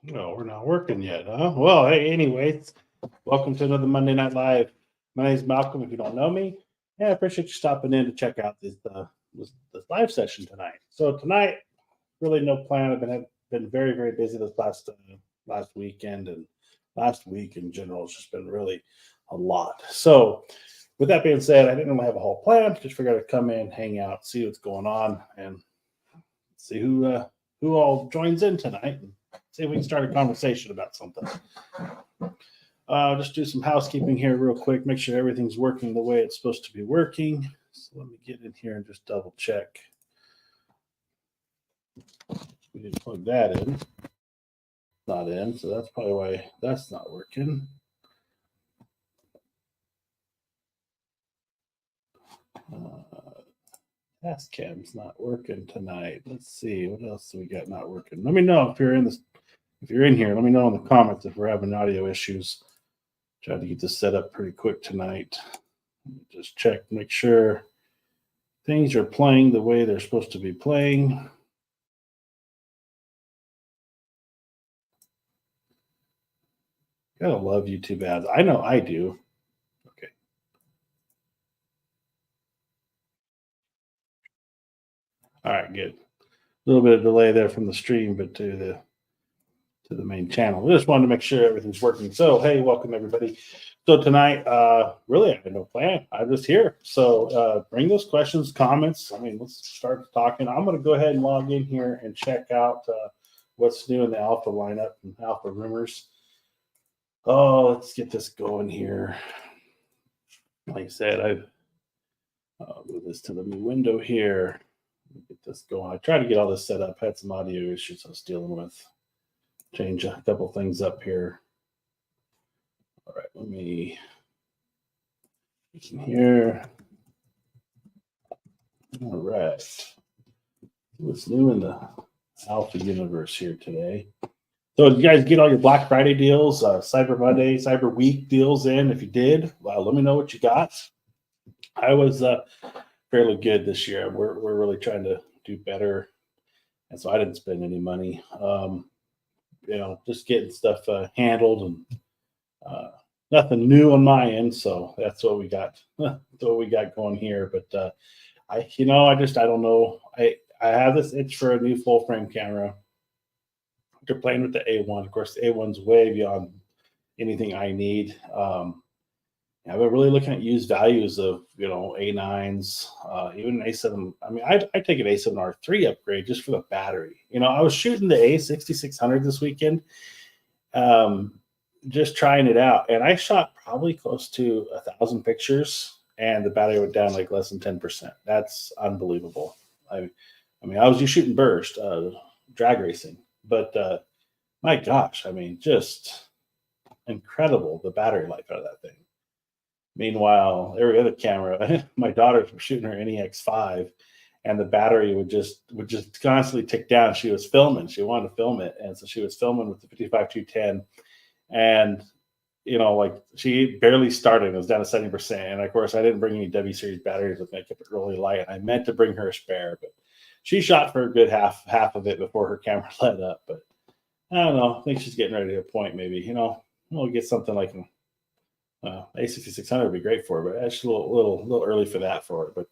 No, we're not working yet, huh? Well, hey, anyways, welcome to another Monday Night Live. My name is Malcolm. If you don't know me, yeah, I appreciate you stopping in to check out this live session tonight. So tonight, really no plan. I've been very busy this last weekend and last week in general. It's just been really a lot. So with that being said, I didn't really have a whole plan. Just figured I'd come in, hang out, see what's going on, and see who all joins in tonight, and see if we can start a conversation about something. Just do some housekeeping here real quick. Make sure everything's working the way it's supposed to be working. So let me get in here and just double check. We didn't plug that in. Not in, so that's probably why that's not working. Task cam's not working tonight. Let's see what else do we got not working. Let me know if you're in this. If you're in here, let me know in the comments if we're having audio issues. Try to get this set up pretty quick tonight. Just check, make sure things are playing the way they're supposed to be playing. Gotta love YouTube ads. I know I do. Okay. All right, good. A little bit of delay there from the stream, but to the main channel. We just wanted to make sure everything's working. So, hey, welcome everybody. So tonight, really, I had no plan. I'm just here. So bring those questions, comments. I mean, let's start talking. I'm going to go ahead and log in here and check out what's new in the alpha lineup and alpha rumors. Oh, let's get this going here. Like I said, I've move this to the new window here. Get this going. I tried to get all this set up. Had some audio issues I was dealing with. Change a couple things up here. All right, let me in here. All right. What's new in the alpha universe here today? So did you guys get all your Black Friday deals, Cyber Monday, Cyber Week deals in? If you did, let me know what you got. I was fairly good this year. We're really trying to do better, and so I didn't spend any money. Just getting stuff handled and nothing new on my end. So that's what we got. That's what we got going here. But I don't know. I have this itch for a new full frame camera. They're playing with the A1. Of course, the A1's way beyond anything I need. I've been really looking at used values of A9s, even an A7. I mean, I take an A7R III upgrade just for the battery. I was shooting the A6600 this weekend, just trying it out, and I shot probably close to 1,000 pictures, and the battery went down like less than 10%. That's unbelievable. I mean, I was just shooting burst, drag racing, but my gosh, I mean, just incredible the battery life out of that thing. Meanwhile, every other camera, my daughters were shooting her NEX5, and the battery would just constantly tick down. She was filming; she wanted to film it, and so she was filming with the 55-210, and like she barely started. It was down to 70%, and of course, I didn't bring any W series batteries with me. I kept it really light. And I meant to bring her a spare, but she shot for a good half of it before her camera let up. But I don't know. I think she's getting ready to a point. Maybe we'll get something like A6600 would be great for her, but it's a little early for that for her. But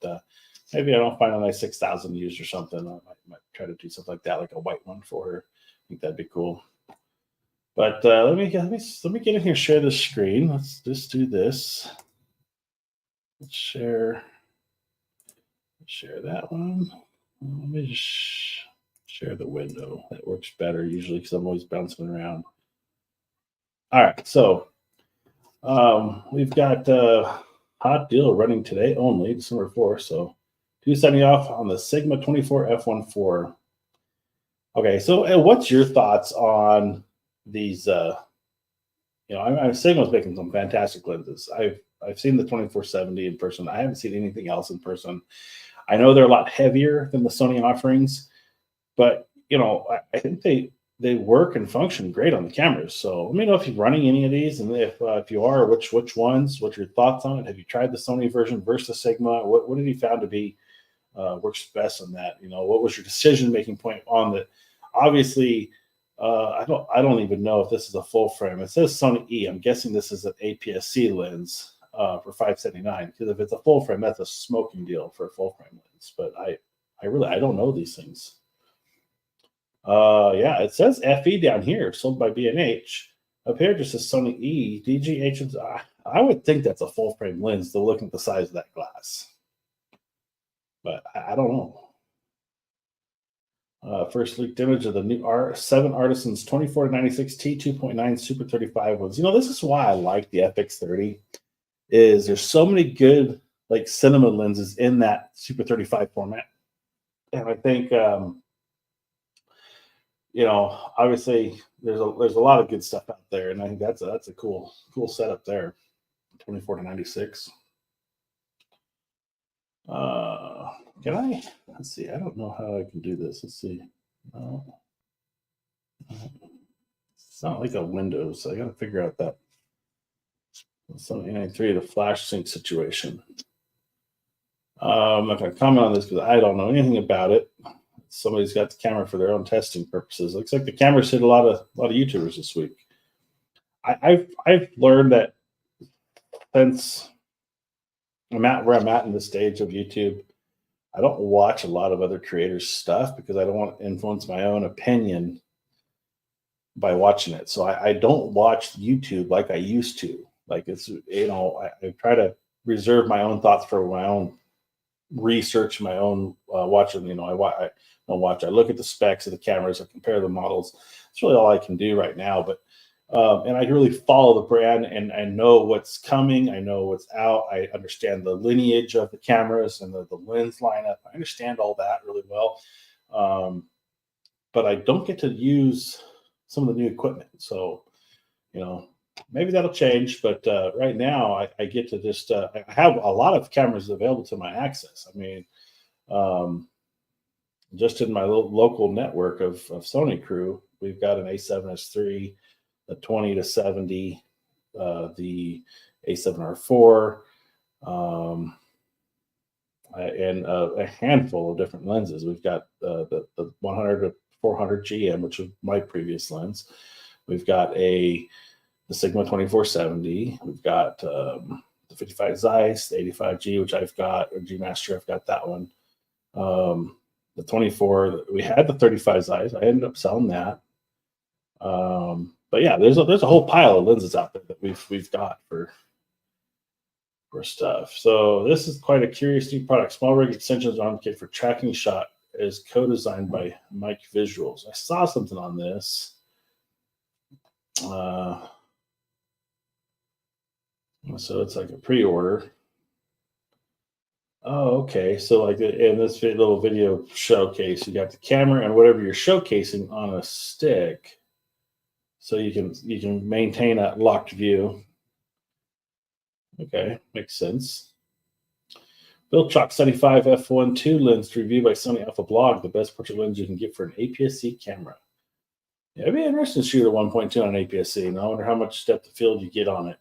maybe I don't find a nice 6,000 used or something. I might try to do something like that, like a white one for her. I think that'd be cool. But let me get in here, share the screen. Let's just do this. Let's share that one. Let me just share the window. That works better usually because I'm always bouncing around. All right, so we've got a hot deal running today only, December 4th. So $270 off on the Sigma 24 f1.4. Okay, so what's your thoughts on these? Sigma's making some fantastic lenses. I've seen the 24-70 in person. I haven't seen anything else in person. I know they're a lot heavier than the Sony offerings, but I think they work and function great on the cameras. So let me know if you're running any of these, and if you are, which ones. What's your thoughts on it? Have you tried the Sony version versus the Sigma? What have you found to be works best on that? What was your decision making point on that? Obviously, I don't even know if this is a full frame. It says Sony E. I'm guessing this is an APS-C lens for $579. Because if it's a full frame, that's a smoking deal for a full frame lens. But I don't know these things. Yeah, it says FE down here, sold by B&H. Up here just says Sony E. DGH. I would think that's a full frame lens, though, looking at the size of that glass. But I don't know. First leaked image of the new R7 Artisans 24-96 T 2.9 Super 35 ones. This is why I like the FX30. Is there's so many good like cinema lenses in that Super 35 format, and I think obviously there's a lot of good stuff out there, and I think that's a cool setup there. 24-96. Can I? Let's see. I don't know how I can do this. Let's see. No. It's not like a Windows. So I got to figure out that. Sony A9III, the flash sync situation. I'm not going to comment on this because I don't know anything about it. Somebody's got the camera for their own testing purposes. Looks like the camera's hit a lot of YouTubers this week. I've learned that since I'm at where I'm at in the stage of YouTube, I don't watch a lot of other creators' stuff because I don't want to influence my own opinion by watching it. So I don't watch YouTube like I used to. Like it's, I try to reserve my own thoughts for my own research, my own watching. I don't watch. I look at the specs of the cameras. I compare the models. It's really all I can do right now. But and I really follow the brand, and I know what's coming. I know what's out. I understand the lineage of the cameras and the lens lineup. I understand all that really well. But I don't get to use some of the new equipment. So, maybe that'll change. But right now, I get to just I have a lot of cameras available to my access. I mean, just in my local network of Sony crew, we've got an A7S III, the 20-70, the A7R4, and a handful of different lenses. We've got the 100-400 GM, which was my previous lens. We've got the Sigma 24-70. We've got the 55 Zeiss, the 85G, which I've got, or G Master. I've got that one. The 24. We had the 35 Zeiss. I ended up selling that. But yeah, there's a whole pile of lenses out there that we've got for stuff. So this is quite a curious new product. Small rig extensions arm kit for tracking shot is co-designed by Mike Visuals. I saw something on this. So it's like a pre-order. Oh, okay. So like in this little video showcase, you got the camera and whatever you're showcasing on a stick. So you can maintain a locked view. Okay, makes sense. Bill Chalk 75 f1.2 lens review by Sony Alpha Blog, the best portrait lens you can get for an APS-C camera. Yeah, it'd be interesting to shoot a 1.2 on an APS-C, and I wonder how much depth of field you get on it.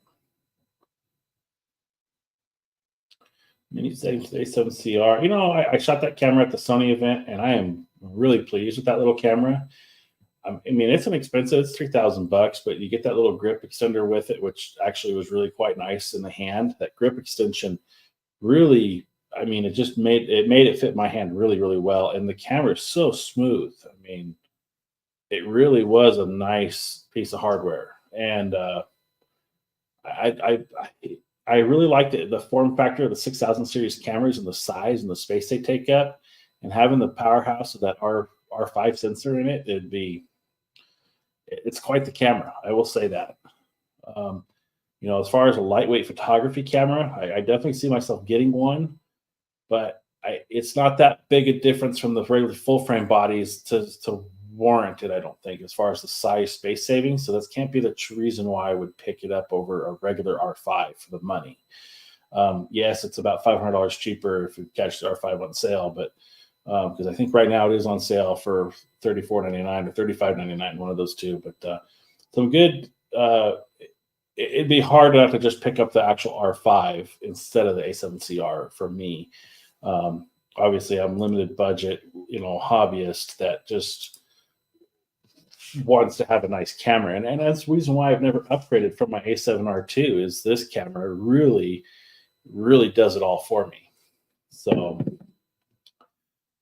Mini settings for the A7CR. I shot that camera at the Sony event, and I am really pleased with that little camera. I mean, it's inexpensive. It's $3,000, but you get that little grip extender with it, which actually was really quite nice in the hand. That grip extension really, I mean, it made it fit my hand really, really well. And the camera is so smooth. I mean, it really was a nice piece of hardware. And I really liked it, the form factor of the 6000 series cameras and the size and the space they take up, and having the powerhouse of that R5 sensor in it. It's quite the camera. I will say that. As far as a lightweight photography camera, I definitely see myself getting one, but it's not that big a difference from the regular full frame bodies to warrant it, I don't think, as far as the size space savings. So that can't be the reason why I would pick it up over a regular R5 for the money. Yes, it's about $500 cheaper if you catch the R5 on sale, but because I think right now it is on sale for $34.99 or $35.99, one of those two. But some good. It'd be hard enough to just pick up the actual R5 instead of the A7CR for me. Obviously, I'm limited budget, hobbyist that just wants to have a nice camera, and that's the reason why I've never upgraded from my A7R II. Is this camera really does it all for me. So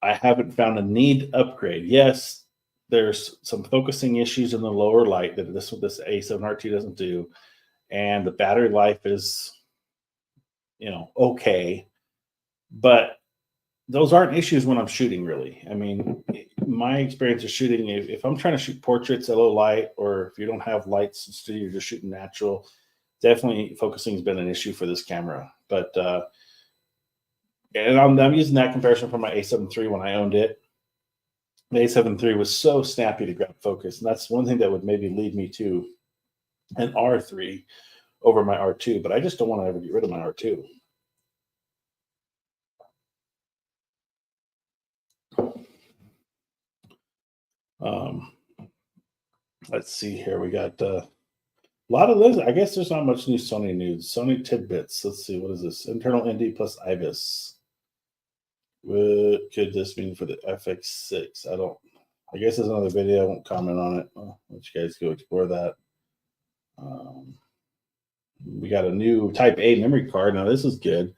I haven't found a need upgrade. Yes, there's some focusing issues in the lower light that this A7R II doesn't do, and the battery life is, okay, but those aren't issues when I'm shooting, really. I mean, my experience of shooting, if I'm trying to shoot portraits at low light, or if you don't have lights in the studio, you're just shooting natural, definitely focusing has been an issue for this camera. But and I'm using that comparison from my A7 III when I owned it. The A7 III was so snappy to grab focus, and that's one thing that would maybe lead me to an R3 over my R2. But I just don't want to ever get rid of my R2. Let's see here. We got a lot of this. I guess there's not much new Sony news. Sony tidbits. Let's see. What is this? Internal ND plus IBIS. What could this mean for the FX6? I guess there's another video. I won't comment on it. I'll let you guys go explore that. We got a new Type A memory card. Now, this is good.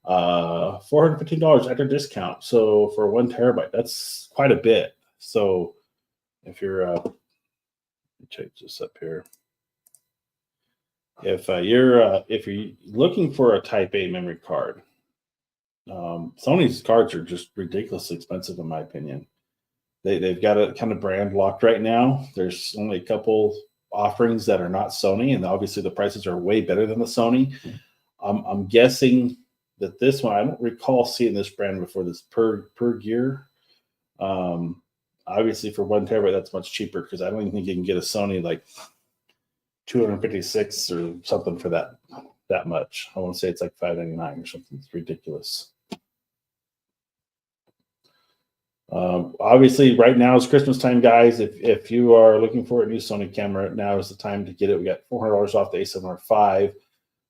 $415 after discount. So for 1 terabyte, that's quite a bit. So if you're, let me change this up here. If you're looking for a Type A memory card, Sony's cards are just ridiculously expensive, in my opinion. They've got it kind of brand locked right now. There's only a couple offerings that are not Sony, and obviously the prices are way better than the Sony. I'm guessing that this one, I don't recall seeing this brand before. This per gear. Obviously for 1 terabyte, that's much cheaper, because I don't even think you can get a Sony like 256 or something for that much. I want to say it's like $599 or something. It's ridiculous. Obviously, right now is Christmas time, guys. If you are looking for a new Sony camera, now is the time to get it. We got $400 off the A7R5,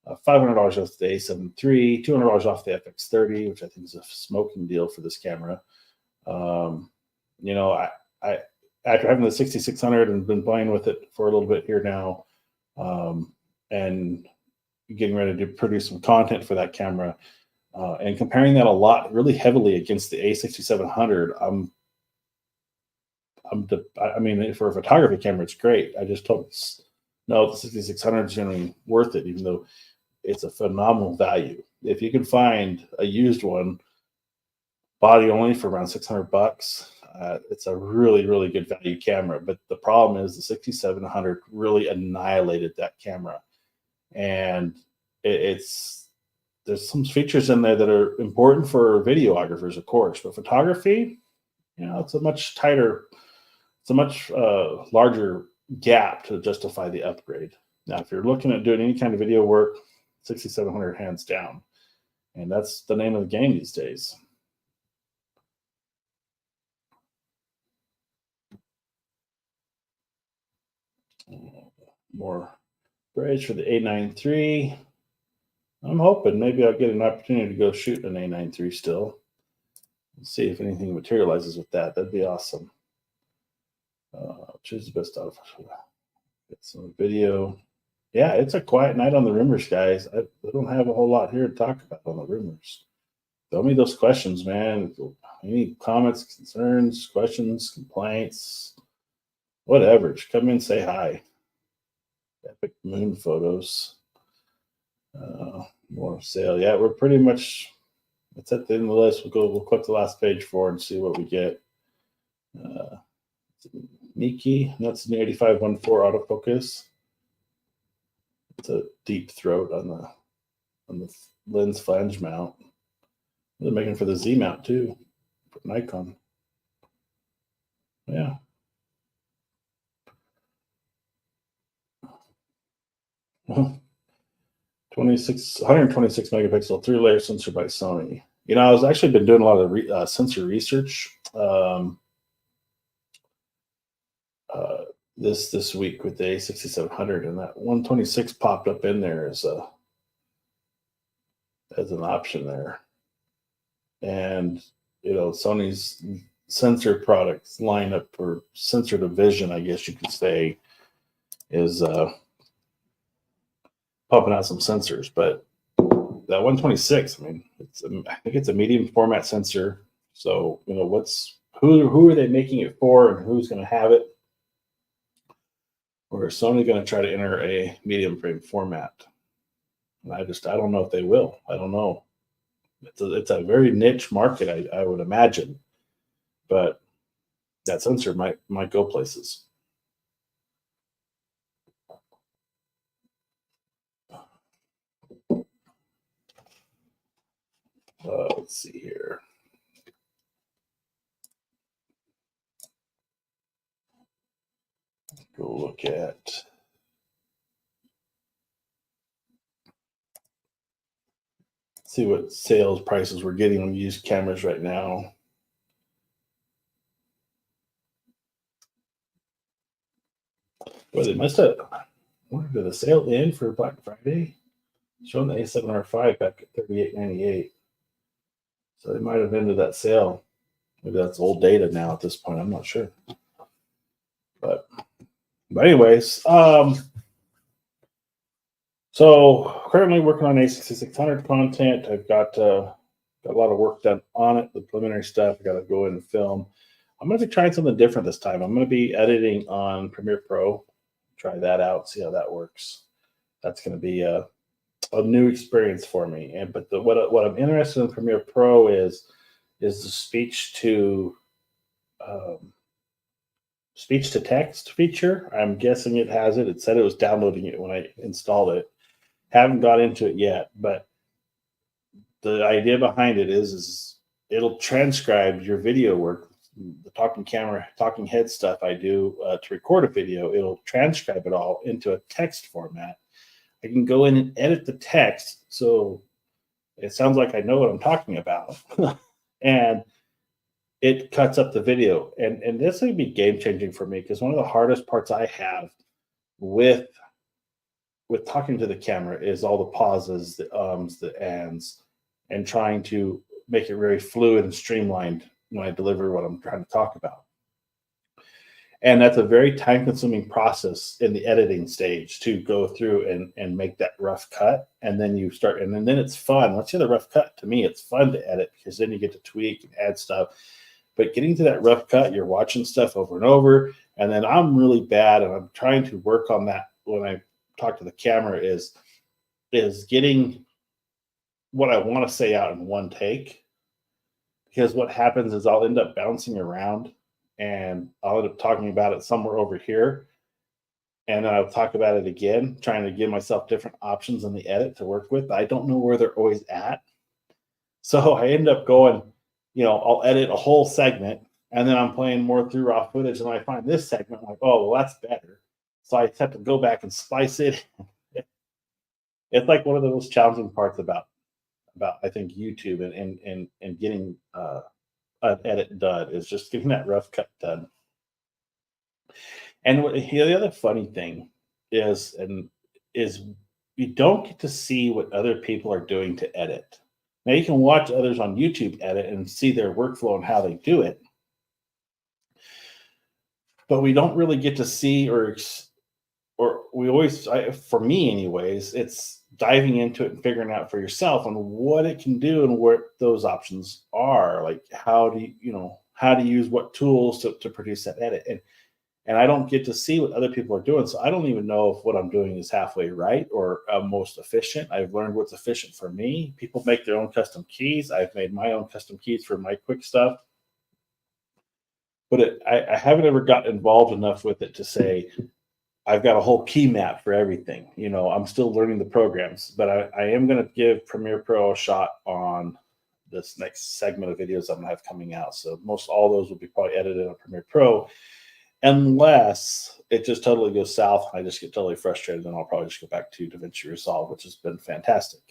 $500 off the A7 III, $200 off the FX30, which I think is a smoking deal for this camera. I after having the 6600 and been playing with it for a little bit here now, and getting ready to produce some content for that camera, and comparing that a lot really heavily against the A6700, I mean, for a photography camera, it's great. I just don't know if the 6600 is going to be worth it, even though it's a phenomenal value. If you can find a used one, body only, for around $600, it's a really good value camera. But the problem is the 6700 really annihilated that camera, and there's some features in there that are important for videographers, of course, but photography, it's a much larger gap to justify the upgrade. Now, if you're looking at doing any kind of video work, 6700 hands down, and that's the name of the game these days. More bridge for the A9III. I'm hoping maybe I'll get an opportunity to go shoot an A9III still. Let's see if anything materializes with that. That'd be awesome. Choose the best outfit. Get some video. Yeah, it's a quiet night on the rumors, guys. I don't have a whole lot here to talk about on the rumors. Throw me those questions, man. Any comments, concerns, questions, complaints, whatever. Just come in, say hi. Epic moon photos. More sale. Yeah, we're pretty much, it's at the end of the list. We'll click the last page forward and see what we get. Miki, that's an 8514 autofocus. It's a deep throat on the lens flange mount. They're making for the Z mount too, for Nikon. Yeah. Well, 126 megapixel 3-layer sensor by Sony. I was actually been doing a lot of sensor research this week with the A6700, and that 126 popped up in there as an option there. And Sony's sensor products lineup or sensor division, I guess you could say, is pumping out some sensors. But that 126, I mean, I think it's a medium format sensor. So who are they making it for, and who's going to have it? Or is Sony going to try to enter a medium frame format? And I don't know if they will. I don't know. It's a very niche market, I would imagine, but that sensor might go places. Let's see here. Go look at. See what sales prices we're getting on used cameras right now. Well, they must have. When did the sale end for Black Friday? Showing the A7R5 back at $38.98. So they might have ended that sale. Maybe that's old data now at this point. I'm not sure. But anyways, so currently working on A6600 content. I've got a lot of work done on it. The preliminary stuff. I got to go in and film. I'm going to be trying something different this time. I'm going to be editing on Premiere Pro. Try that out. See how that works. That's going to be a new experience for me. But what I'm interested in Premiere Pro is the speech to text feature. I'm guessing it has it. It said it was downloading it when I installed it. Haven't got into it yet, but the idea behind it is it'll transcribe your video work, the talking head stuff I do to record a video. It'll transcribe it all into a text format. I can go in and edit the text so it sounds like I know what I'm talking about. And it cuts up the video. And this would be game changing for me, because one of the hardest parts I have with talking to the camera is all the pauses, the ums, the ands, and trying to make it very fluid and streamlined when I deliver what I'm trying to talk about. And that's a very time consuming process in the editing stage to go through and make that rough cut. And then you start, and then it's fun. Once you have the rough cut, to me, it's fun to edit, because then you get to tweak and add stuff. But getting to that rough cut, you're watching stuff over and over. And then I'm really bad, and I'm trying to work on that when I talk to the camera, is getting what I want to say out in one take. Because what happens is I'll end up bouncing around, and I'll end up talking about it somewhere over here. And then I'll talk about it again, trying to give myself different options in the edit to work with. I don't know where they're always at. So I end up going, I'll edit a whole segment, and then I'm playing more through raw footage, and I find this segment, I'm like, oh, well, that's better. So I have to go back and splice it. It's like one of the most challenging parts about I think YouTube and getting an edit done, is just getting that rough cut done. And the other funny thing is you don't get to see what other people are doing to edit. Now, you can watch others on YouTube edit and see their workflow and how they do it, but we don't really get to see, or we always, for me anyways, it's diving into it and figuring out for yourself on what it can do and what those options are. Like, how do you use what tools to produce that edit. And I don't get to see what other people are doing. So I don't even know if what I'm doing is halfway right or most efficient. I've learned what's efficient for me. People make their own custom keys. I've made my own custom keys for my quick stuff. But I haven't ever gotten involved enough with it to say, I've got a whole key map for everything. I'm still learning the programs, but I am going to give Premiere Pro a shot on this next segment of videos I'm going to have coming out. So most all those will be probably edited on Premiere Pro, unless it just totally goes south and I just get totally frustrated. Then I'll probably just go back to DaVinci Resolve, which has been fantastic.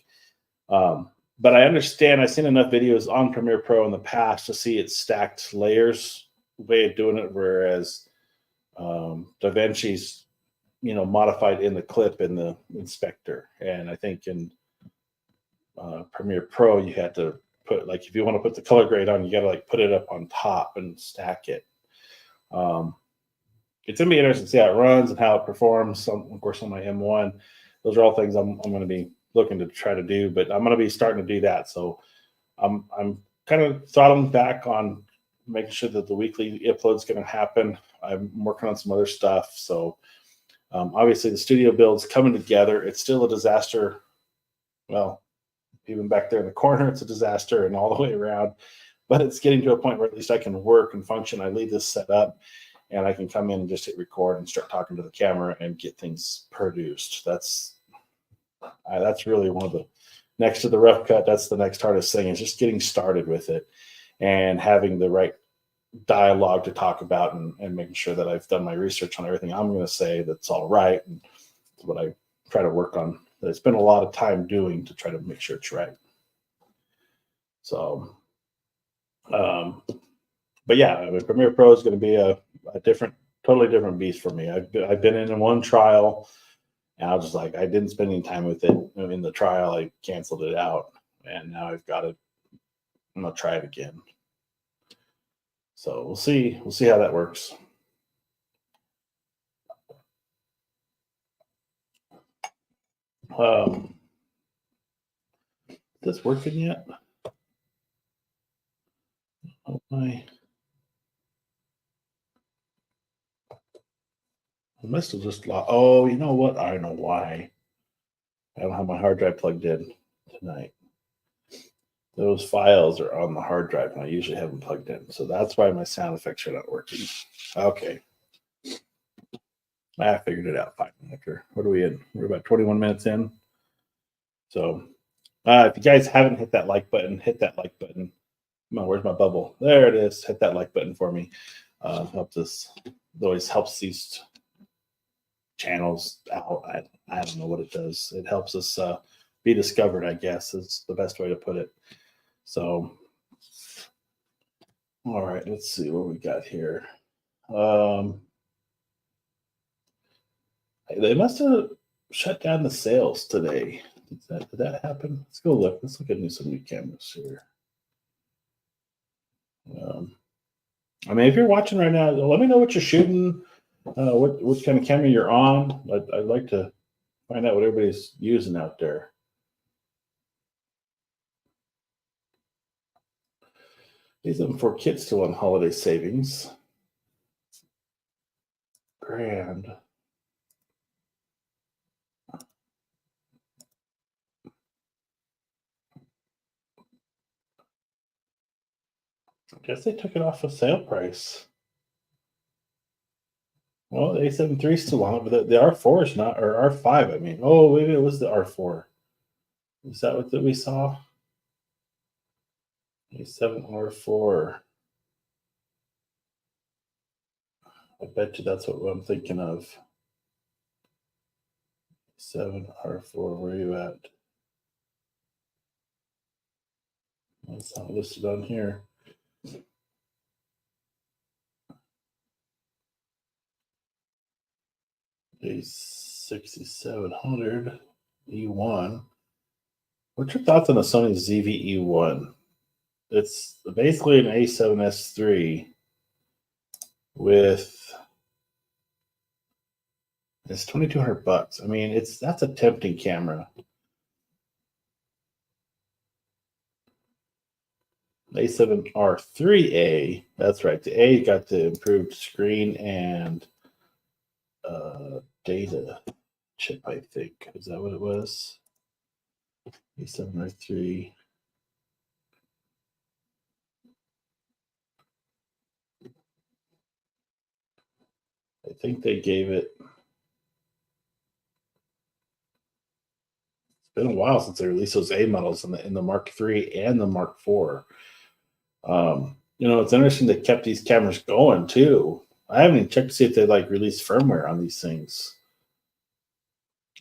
But I understand, I've seen enough videos on Premiere Pro in the past to see its stacked layers way of doing it, whereas DaVinci's modified in the clip in the inspector. And I think in Premiere Pro, you had to put, like, if you want to put the color grade on, you got to like put it up on top and stack it. It's gonna be interesting to see how it runs and how it performs. Of course, on my M1, those are all things I'm going to be looking to try to do, but I'm going to be starting to do that. So I'm kind of throttling back on making sure that the weekly upload is going to happen. I'm working on some other stuff. So obviously the studio build's coming together. It's still a disaster. Well, even back there in the corner, it's a disaster, and all the way around. But it's getting to a point where at least I can work and function. I leave this set up, and I can come in and just hit record and start talking to the camera and get things produced. That's really one of the, next to the rough cut, that's the next hardest thing, is just getting started with it and having the right dialogue to talk about, and making sure that I've done my research on everything I'm going to say that's all right. And that's what I try to work on. That I spend a lot of time doing to try to make sure it's right. So, but yeah, I mean, Premiere Pro is going to be a totally different beast for me. I've been in one trial, and I was just like, I didn't spend any time with it in the trial. I canceled it out, and now I've got it. I'm gonna try it again. So we'll see how that works. Is this working yet? Oh my. I must have just lost. Oh, you know what? I know why. I don't have my hard drive plugged in tonight. Those files are on the hard drive, and I usually have them plugged in. So that's why my sound effects are not working. Okay. I figured it out fine. After, what are we in? We're about 21 minutes in. So if you guys haven't hit that like button, hit that like button. Come on, where's my bubble? There it is. Hit that like button for me. Helps us. It always helps these channels out. I don't know what it does. It helps us be discovered, I guess, is the best way to put it. So, all right, let's see what we got here. They must have shut down the sales today. Did that happen? Let's go look. Let's look at some new cameras here. I mean, if you're watching right now, let me know what you're shooting, what kind of camera you're on. I'd like to find out what everybody's using out there. These are for kids still on holiday savings. Grand. I guess they took it off of sale price. Well, the A7III is still on it, but the R4 is not, or R5, I mean. Oh, maybe it was the R4. Is that what we saw? A7R4. I bet you that's what I'm thinking of. 7R4, where are you at? That's not listed on here. A6700 E1. What's your thoughts on the Sony ZV-E1? It's basically an A7S III with, it's $2,200. I mean, that's a tempting camera. A7R3A, that's right. The A got the improved screen and data chip, I think. Is that what it was? A7R3. I think they gave it. It's been a while since they released those A models in the Mark III and the Mark IV. It's interesting they kept these cameras going too. I haven't even checked to see if they released firmware on these things.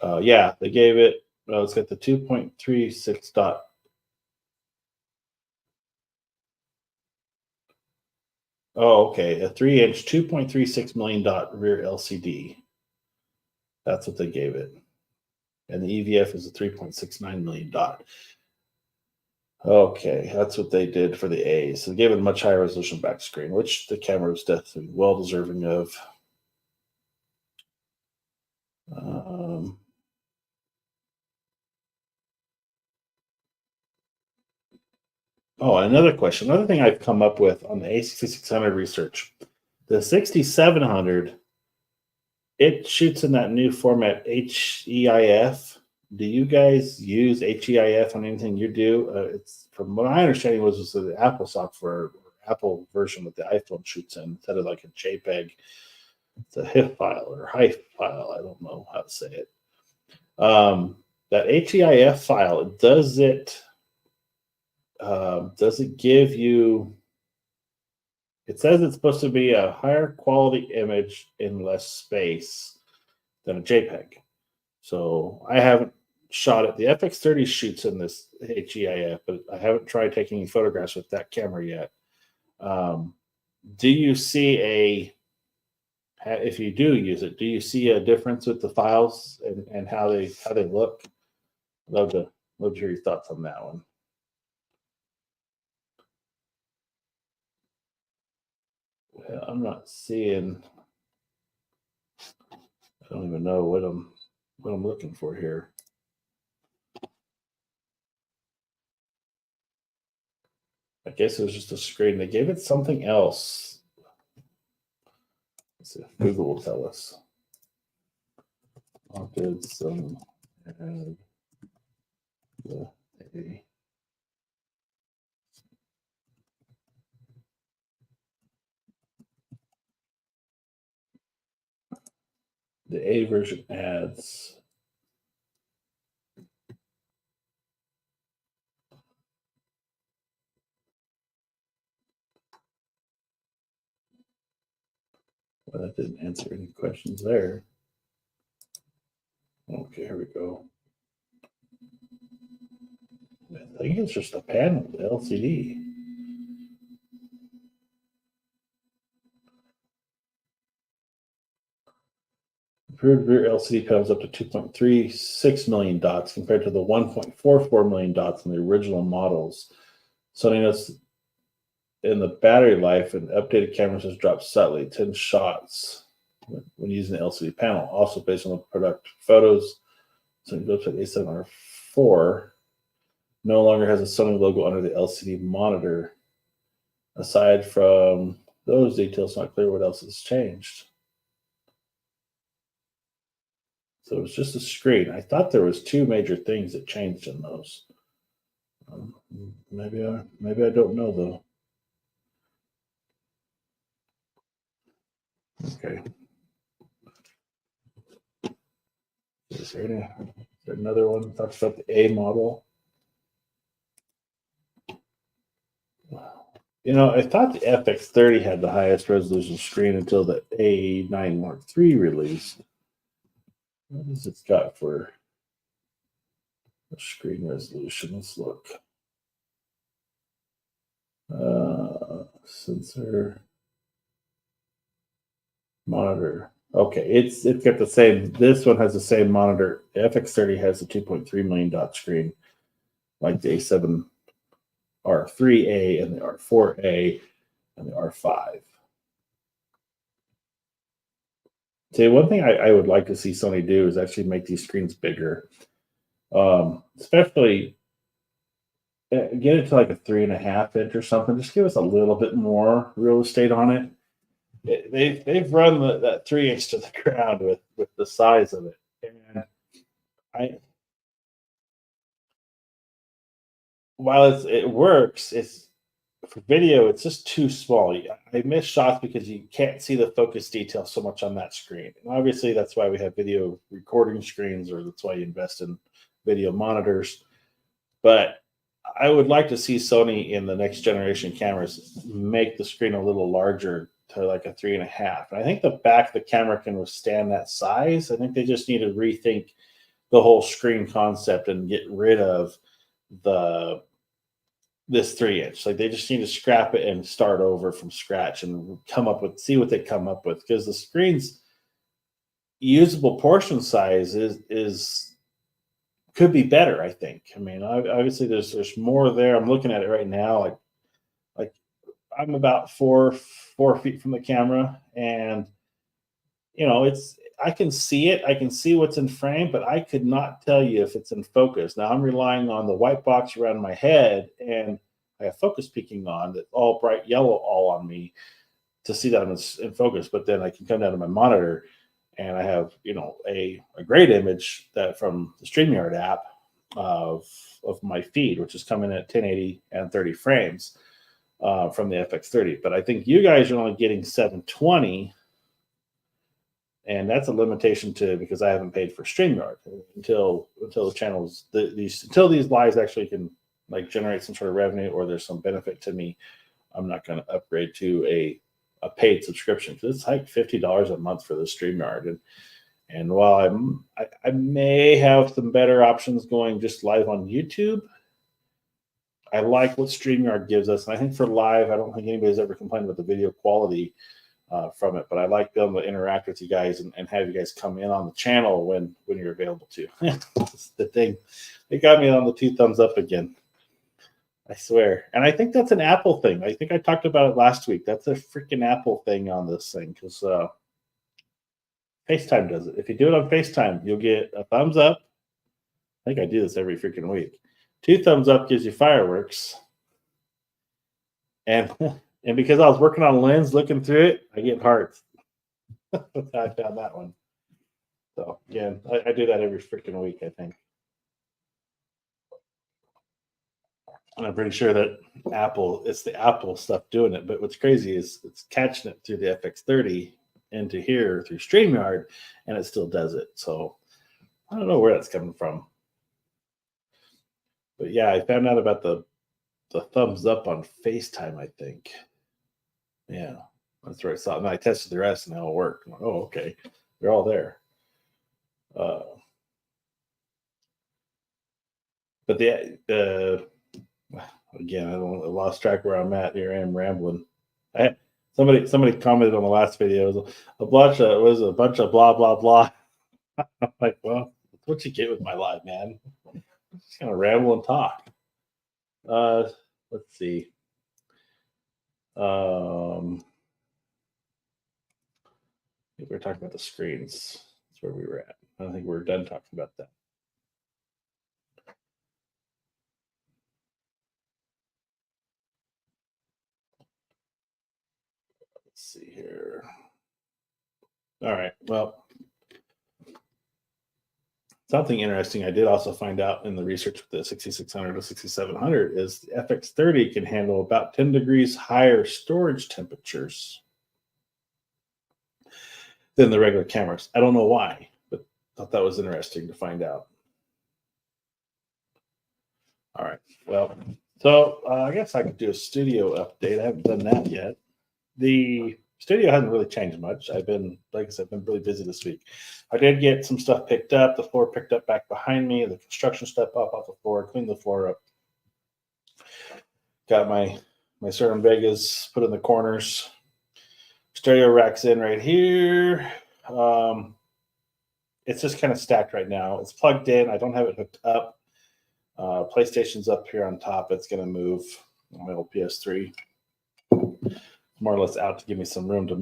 Yeah, they gave it. It's got the 2.36 dot. Oh, okay, a 3-inch, 2.36 million dot rear LCD. That's what they gave it, and the EVF is a 3.69 million dot. Okay, that's what they did for the A. So they gave it a much higher resolution back screen, which the camera was definitely well deserving of. Um, oh, another question. Another thing I've come up with on the A6600 research, the 6700, it shoots in that new format HEIF. Do you guys use HEIF on anything you do? It's from what my understanding was the Apple software, Apple version that the iPhone shoots in instead of like a JPEG. It's a HIF file or HIF file. I don't know how to say it. That HEIF file, does it give you? It says it's supposed to be a higher quality image in less space than a JPEG. So I haven't shot it. The FX30 shoots in this HEIF, but I haven't tried taking photographs with that camera yet. Do you see if you do use it, do you see a difference with the files and how they look? Love to hear your thoughts on that one. Well, I'm not seeing. I don't even know what I'm looking for here. I guess it was just a screen. They gave it something else. Let's see if Google will tell us. Did some add the A version adds. Well, that didn't answer any questions there. Okay, here we go. I think it's just a panel, the LCD. Improved rear LCD panels up to 2.36 million dots compared to the 1.44 million dots in the original models. Sony notes in the battery life and updated cameras has dropped slightly, 10 shots when using the LCD panel. Also based on the product photos, Sony website A7R4 no longer has a Sony logo under the LCD monitor. Aside from those details, not clear what else has changed. So it's just a screen. I thought there was two major things that changed in those. Maybe I don't know though. Okay. Is there another one that talks about the A model? Wow. You know, I thought the FX30 had the highest resolution screen until the A9III release. What has it got for screen resolution? Let's look. Sensor monitor. Okay, it's got the same. This one has the same monitor. The FX30 has a 2.3 million dot screen, like the A7R3A and the R4A and the R5. See, one thing I would like to see Sony do is actually make these screens bigger, especially get it to like a 3.5 inch or something. Just give us a little bit more real estate on it. They've run that 3 inch to the ground with the size of it, and while it works, it's for video. It's just too small. I miss shots because you can't see the focus detail so much on that screen. And obviously, that's why we have video recording screens, or that's why you invest in video monitors. But I would like to see Sony in the next generation cameras make the screen a little larger to like a 3.5. And I think the back of the camera can withstand that size. I think they just need to rethink the whole screen concept and get rid of this 3 inch. Like they just need to scrap it and start over from scratch and see what they come up with, because the screen's usable portion size is could be better. I think. I mean, obviously there's more there. I'm looking at it right now. Like I'm about 4 feet from the camera, and it's I can see it. I can see what's in frame, but I could not tell you if it's in focus. Now I'm relying on the white box around my head, and I have focus peaking on that all bright yellow all on me to see that I'm in focus. But then I can come down to my monitor, and I have a great image that from the StreamYard app of my feed, which is coming at 1080 and 30 frames from the FX30. But I think you guys are only getting 720. And that's a limitation too, because I haven't paid for StreamYard until the channels until these lives actually can like generate some sort of revenue or there's some benefit to me. I'm not going to upgrade to a paid subscription because it's like $50 a month for the StreamYard. And while I may have some better options going just live on YouTube, I like what StreamYard gives us. And I think for live, I don't think anybody's ever complained about the video quality from it, but I like being able to interact with you guys and have you guys come in on the channel when you're available to. That's the thing. They got me on the 2 thumbs up again. I swear. And I think that's an Apple thing. I think I talked about it last week. That's a freaking Apple thing on this thing because FaceTime does it. If you do it on FaceTime, you'll get a thumbs up. I think I do this every freaking week. 2 thumbs up gives you fireworks. And because I was working on a lens, looking through it, I get hearts. I found that one. So again, I do that every freaking week, I think. And I'm pretty sure that it's the Apple stuff doing it. But what's crazy is it's catching it through the FX30 into here through StreamYard, and it still does it. So I don't know where that's coming from. But yeah, I found out about the thumbs up on FaceTime, I think. Yeah, that's where I saw it. And I tested the rest and it all worked. I'm like, oh, okay. They're all there. But again, I lost track where I'm at. Here I am rambling. Somebody commented on the last video. It was a bunch of blah blah blah. I'm like, well, that's what you get with my live, man. Just kind of ramble and talk. Let's see. I think we were talking about the screens. That's where we were at. I don't think we're done talking about that. Let's see here. All right. Well, something interesting I did also find out in the research with the 6600 to 6700 is the FX30 can handle about 10 degrees higher storage temperatures than the regular cameras. I don't know why, but thought that was interesting to find out. All right. Well, so I guess I could do a studio update. I haven't done that yet. The studio hasn't really changed much. Like I said, I've been really busy this week. I did get some stuff picked up. The floor picked up back behind me. The construction stuff off the floor. Cleaned the floor up. Got my certain Vegas put in the corners. Stereo racks in right here. It's just kind of stacked right now. It's plugged in. I don't have it hooked up. PlayStation's up here on top. It's going to move my old PS3 more or less out to give me some room to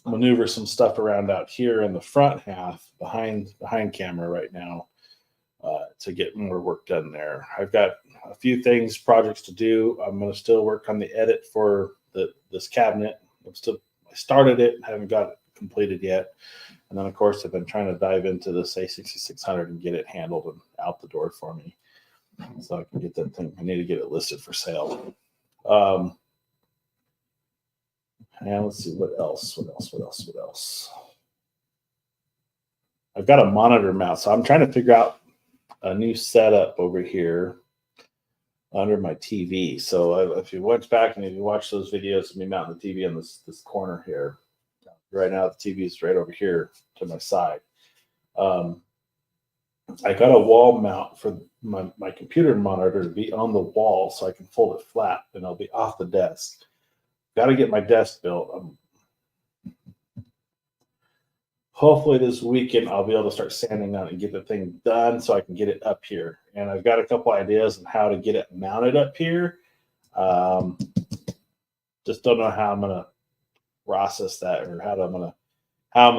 maneuver some stuff around out here in the front half behind camera right now to get more work done there. I've got a few projects to do. I'm going to still work on the edit for this cabinet. I started it, haven't got it completed yet. And then, of course, I've been trying to dive into this A6600 and get it handled and out the door for me so I can get that thing. I need to get it listed for sale. And let's see, what else? I've got a monitor mount, so I'm trying to figure out a new setup over here under my TV. So if you watch back and if you watch those videos of me mounting the TV on this corner here, right now the TV is right over here to my side. I got a wall mount for my computer monitor to be on the wall so I can fold it flat and it'll be off the desk. Got to get my desk built. hopefully this weekend I'll be able to start sanding on it and get the thing done so I can get it up here. And I've got a couple ideas on how to get it mounted up here. Just don't know how I'm gonna process that or how I'm gonna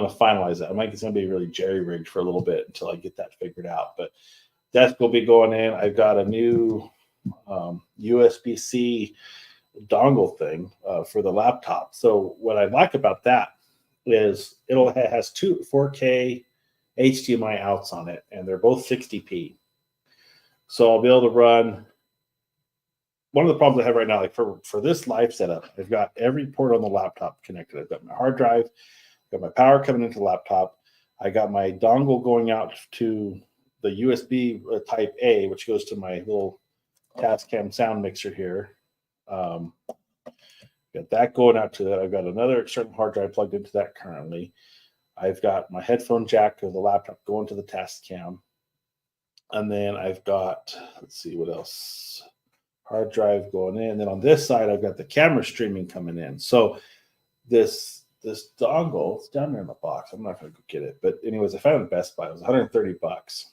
finalize that. I might it's gonna be really jerry rigged for a little bit until I get that figured out. But desk will be going in. I've got a new USB-C dongle thing for the laptop. So what I like about that is it has two 4K HDMI outs on it, and they're both 60p. So I'll be able to run. One of the problems I have right now, like for this live setup, I've got every port on the laptop connected. I've got my hard drive, I've got my power coming into the laptop. I got my dongle going out to the USB type A, which goes to my little Tascam sound mixer here. Got that going out to that. I've got another external hard drive plugged into that currently. I've got my headphone jack of the laptop going to the Tascam. And then I've got, let's see what else. Hard drive going in. And then on this side, I've got the camera streaming coming in. So this dongle, it's down there in the box. I'm not going to go get it. But anyways, I found it at Best Buy. It was $130.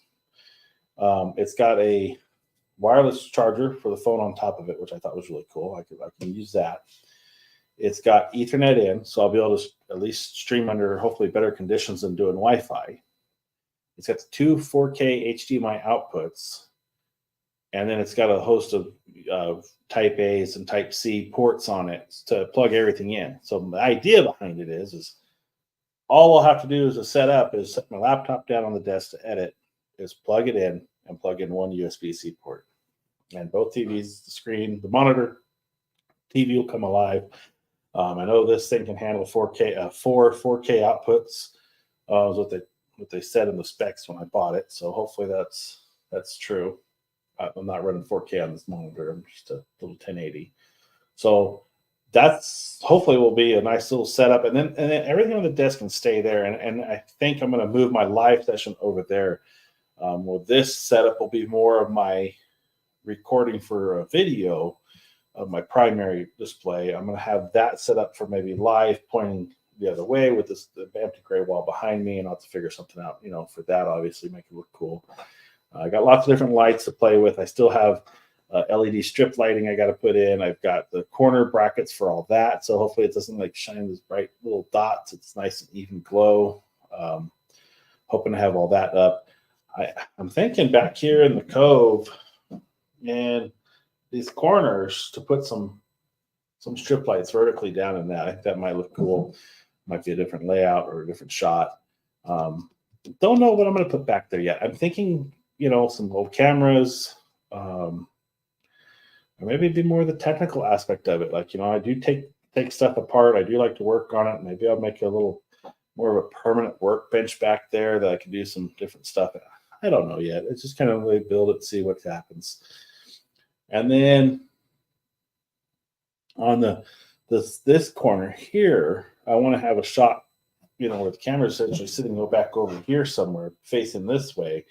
It's got a wireless charger for the phone on top of it, which I thought was really cool. I can use that. It's got Ethernet in, so I'll be able to at least stream under hopefully better conditions than doing Wi-Fi. It's got two 4K HDMI outputs, and then it's got a host of Type A's and Type C ports on it to plug everything in. So the idea behind it is all I'll have to do is set my laptop down on the desk to edit, is plug it in and plug in one USB-C port. And both TVs, the screen, the monitor, TV will come alive. I know this thing can handle 4K, four 4K outputs. Was what they said in the specs when I bought it. So hopefully that's true. I'm not running 4K on this monitor. I'm just a little 1080. So that's hopefully will be a nice little setup. And then everything on the desk can stay there. And I think I'm going to move my live session over there. Well, this setup will be more of my recording for a video of my primary display. I'm going to have that set up for maybe live pointing the other way with the empty gray wall behind me, and I'll have to figure something out, for that, obviously make it look cool. I got lots of different lights to play with. I still have LED strip lighting I got to put in. I've got the corner brackets for all that. So hopefully it doesn't like shine these bright little dots. It's nice and even glow. Hoping to have all that up. I'm thinking back here in the cove and these corners to put some strip lights vertically down in that. I think that might look cool. Might be a different layout or a different shot. Don't know what I'm going to put back there yet. I'm thinking, some old cameras, or maybe it'd be more the technical aspect of it. Like, I do take stuff apart. I do like to work on it. Maybe I'll make a little more of a permanent workbench back there that I can do some different stuff. I don't know yet. It's just kind of really build it, see what happens. And then on this corner here, I want to have a shot, where the camera is essentially sitting back over here somewhere, facing this way,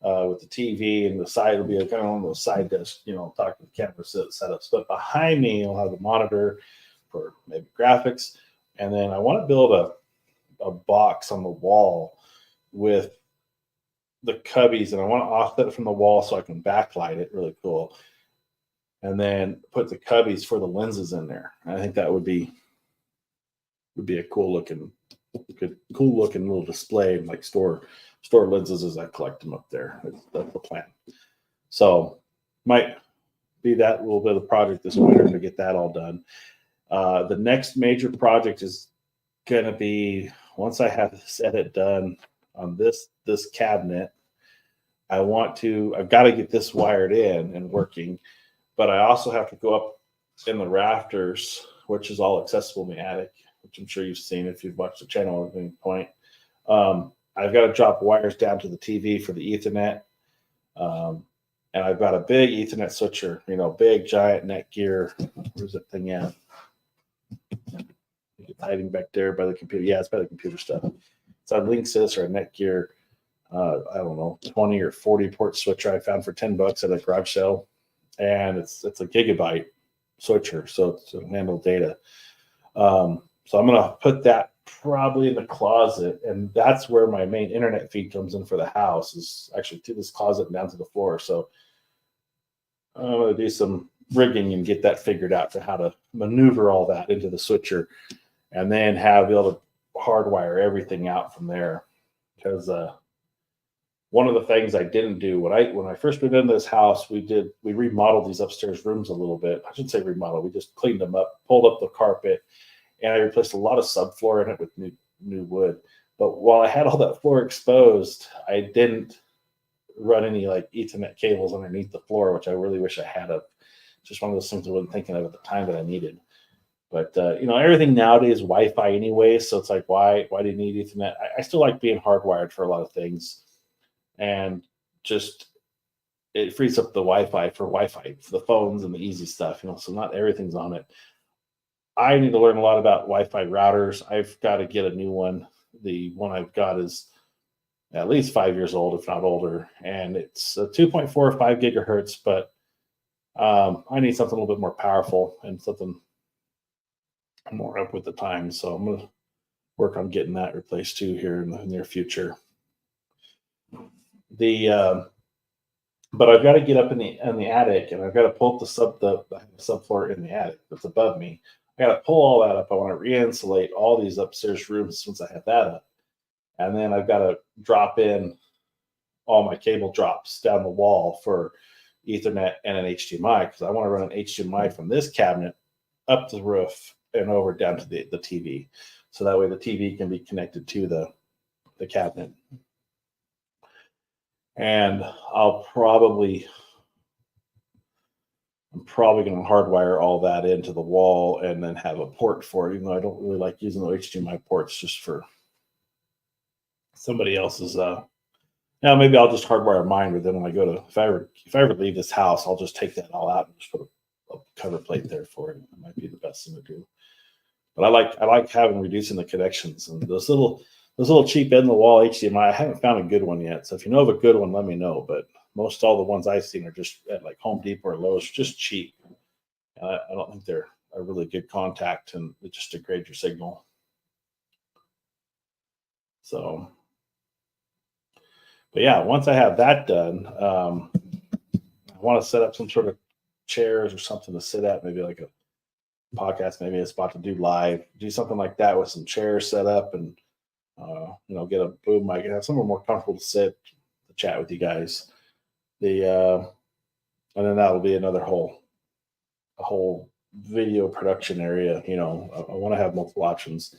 with the TV, and the side will be kind of on those side desks, talk to the camera setups. But behind me, I'll have a monitor for maybe graphics, and then I want to build a box on the wall with the cubbies, and I want to offset it from the wall so I can backlight it. Really cool. And then put the cubbies for the lenses in there. I think that would be a cool looking little display, and like store lenses as I collect them up there. That's the plan. So might be that little bit of the project this winter to get that all done. The next major project is going to be, once I have this edit done on this cabinet, I've got to get this wired in and working. But I also have to go up in the rafters, which is all accessible in the attic, which I'm sure you've seen if you've watched the channel at any point. I've got to drop wires down to the TV for the Ethernet. And I've got a big Ethernet switcher, big giant Netgear. Where's that thing at? It's hiding back there by the computer. Yeah, it's by the computer stuff. It's a Linksys or a Netgear, I don't know, 20 or 40 port switcher I found for $10 at a garage sale. And it's a gigabyte switcher, so it's to handle data. So I'm going to put that probably in the closet, and that's where my main internet feed comes in for the house, is actually to this closet and down to the floor. So I'm going to do some rigging and get that figured out to how to maneuver all that into the switcher, and then be able to hardwire everything out from there. Because one of the things I didn't do when I first moved into this house, we remodeled these upstairs rooms a little bit. I shouldn't say remodel. We just cleaned them up, pulled up the carpet, and I replaced a lot of subfloor in it with new wood. But while I had all that floor exposed, I didn't run any like Ethernet cables underneath the floor, which I really wish I had. Just one of those things I wasn't thinking of at the time that I needed. But everything nowadays is Wi-Fi anyway, so it's like, why do you need Ethernet? I still like being hardwired for a lot of things, and just it frees up the Wi-Fi for the phones and the easy stuff. So not everything's on it. I need to learn a lot about Wi-Fi routers. I've got to get a new one. The one I've got is at least 5 years old, if not older, and it's a 2.45 gigahertz, but I need something a little bit more powerful and something more up with the times. So I'm going to work on getting that replaced too here in the near future. But I've got to get up in the attic, and I've got to pull up the subfloor in the attic that's above me. I got to pull all that up. I want to re-insulate all these upstairs rooms once I have that up. And then I've got to drop in all my cable drops down the wall for Ethernet and an HDMI, because I want to run an HDMI from this cabinet up the roof and over down to the TV. So that way the TV can be connected to the cabinet. And I'm probably going to hardwire all that into the wall and then have a port for it, even though I don't really like using the HDMI ports just for somebody else's. Maybe I'll just hardwire mine, but then when I go to, if I ever leave this house, I'll just take that all out and just put a cover plate there for it. That might be the best thing to do. But I like reducing the connections, and those little cheap in the wall HDMI. I haven't found a good one yet. So if you know of a good one, let me know. But most all the ones I've seen are just at like Home Depot or Lowe's, just cheap. I don't think they're a really good contact, and it just degrades your signal. So, but yeah, once I have that done, I want to set up some sort of chairs or something to sit at, maybe like a podcast, maybe a spot to do live, do something like that with some chairs set up, and get a boom mic and have somewhere more comfortable to sit to chat with you guys. And then that'll be a whole video production area. I want to have multiple options.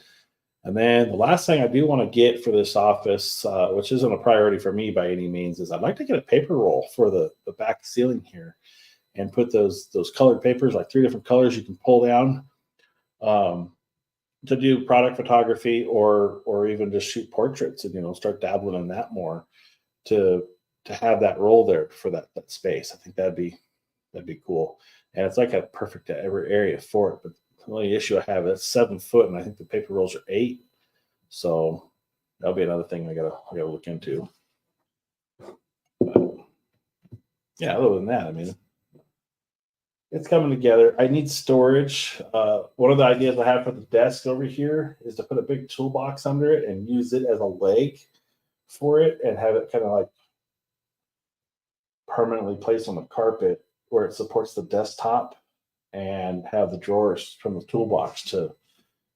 And then the last thing I do want to get for this office, which isn't a priority for me by any means, is I'd like to get a paper roll for the back ceiling here, and put those colored papers, like 3 different colors you can pull down, to do product photography or even just shoot portraits, and start dabbling in that more, to have that roll there for that space. I think that'd be cool. And it's like a perfect area for it. But the only issue I have is 7 foot, and I think the paper rolls are 8. So that'll be another thing I gotta look into. But yeah, other than that, it's coming together. I need storage. One of the ideas I have for the desk over here is to put a big toolbox under it and use it as a leg for it, and have it kind of like permanently placed on the carpet where it supports the desktop, and have the drawers from the toolbox to,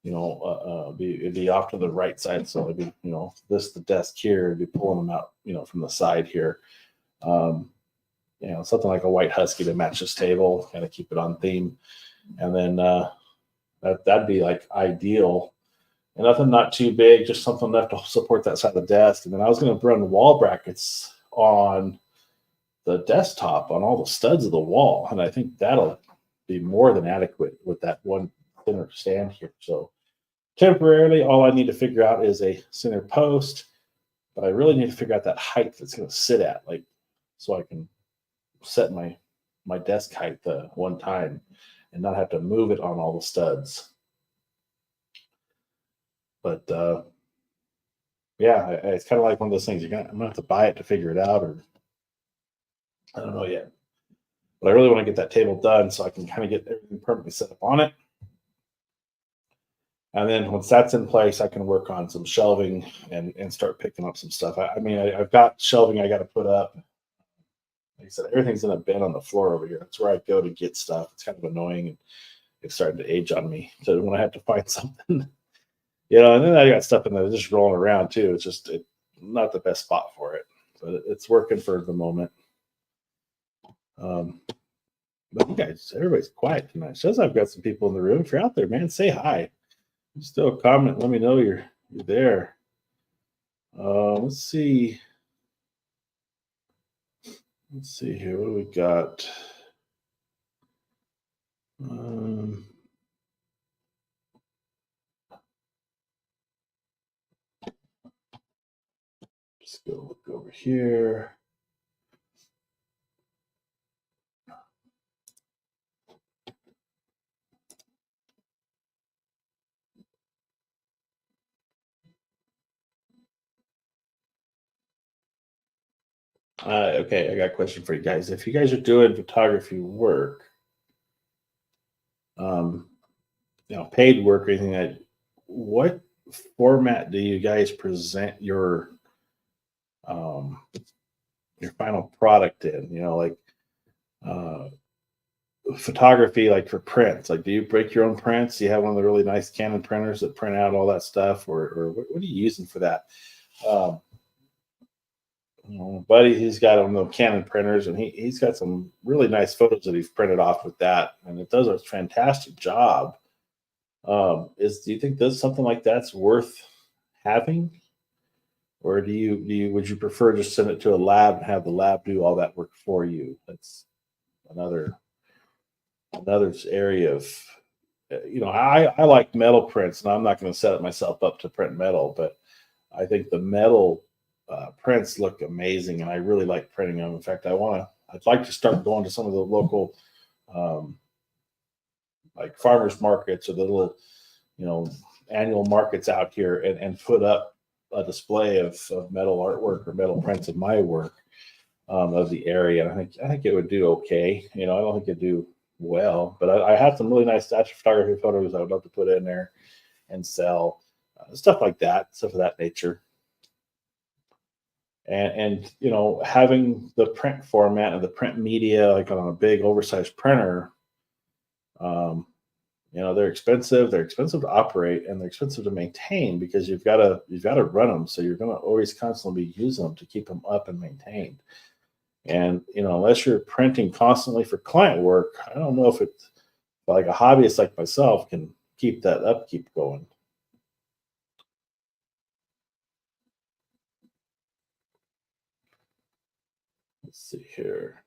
be off to the right side. So it'd be, the desk here, it'd be pulling them out, from the side here. Something like a white husky to match this table, kind of keep it on theme. And then that'd be like ideal. And nothing not too big, just something enough to support that side of the desk. And then I was going to run wall brackets on the desktop on all the studs of the wall. And I think that'll be more than adequate with that one center stand here. So temporarily, all I need to figure out is a center post, but I really need to figure out that height that's going to sit at, like, so I can set my desk height one time and not have to move it on all the studs. But it's kind of like one of those things I'm gonna have to buy it to figure it out, or I don't know yet. But I really want to get that table done so I can kind of get everything permanently set up on it. And then once that's in place, I can work on some shelving and start picking up some stuff. I mean, I've got shelving I got to put up. Like I said, everything's in a bin on the floor over here. That's where I go to get stuff. It's kind of annoying, and it's starting to age on me. So when I have to find something, and then I got stuff in there just rolling around too. It's just not the best spot for it, but it's working for the moment. But you guys, everybody's quiet tonight. Shows I've got some people in the room. If you're out there, man, say hi. Still comment. Let me know you're there. Let's see. Let's see here. What do we got? Just go look over here. Okay, I got a question for you guys. If you guys are doing photography work, paid work or anything, what format do you guys present your final product in? Like photography, like for prints. Like, do you break your own prints? Do you have one of the really nice Canon printers that print out all that stuff, or what are you using for that? Buddy, he's got on the Canon printers, and he's got some really nice photos that he's printed off with that, and it does a fantastic job. Do you think there's something like that's worth having, or would you prefer just send it to a lab and have the lab do all that work for you? That's another area of I like metal prints, and I'm not going to set it myself up to print metal, but I think the metal prints look amazing, and I really like printing them. In fact, I'd like to start going to some of the local like farmers markets or the little annual markets out here and put up a display of metal artwork or metal prints of my work of the area. And I think it would do okay. I don't think it'd do well, but I have some really nice photography photos I would love to put in there and sell, stuff like that, stuff of that nature. And having the print format and the print media like on a big oversized printer, they're expensive. They're expensive to operate, and they're expensive to maintain because you've got to run them. So you're going to always constantly be using them to keep them up and maintained. And unless you're printing constantly for client work, I don't know if it's like a hobbyist like myself can keep that upkeep going. Let's see here.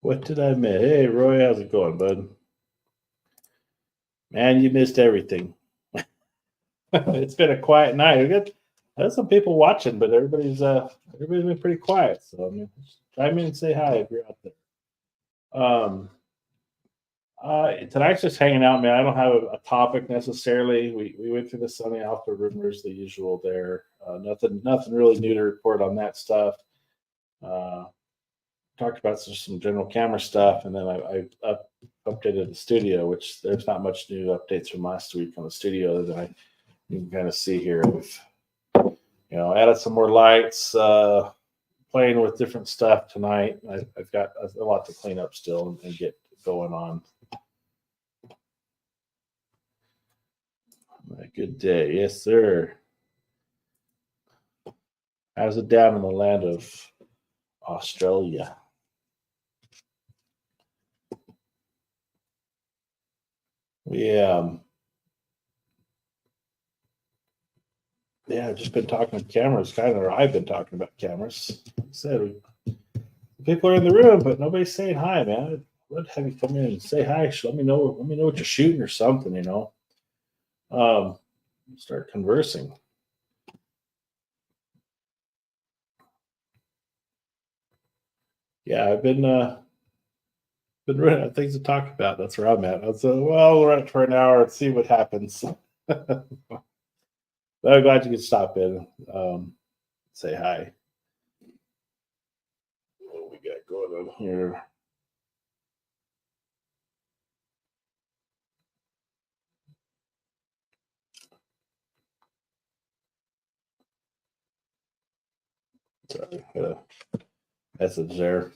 What did I miss? Hey, Roy, how's it going, bud? Man, you missed everything. It's been a quiet night. There's some people watching, but everybody's been pretty quiet. So I mean, chime in and say hi if you're out there. Tonight's just hanging out, man. I don't have a topic necessarily. We went through the Sony Alpha rumors, the usual there. Nothing really new to report on that stuff. Talked about some general camera stuff, and then I updated the studio, which there's not much new updates from last week on the studio that you can kind of see here. We've added some more lights, playing with different stuff tonight. I've got a lot to clean up still and get going on. A good day, yes, sir. How's it down in the land of Australia? I've just been talking about cameras, I've been talking about cameras. Like I said, people are in the room, but nobody's saying hi, man. I'd have you come in and say hi. Let me know what you're shooting or something, Start conversing. Yeah, I've been running out of things to talk about. That's where I'm at. We'll run it for an hour and see what happens. But I'm glad you could stop in, say hi. What we got going on here? Sorry, got a message there.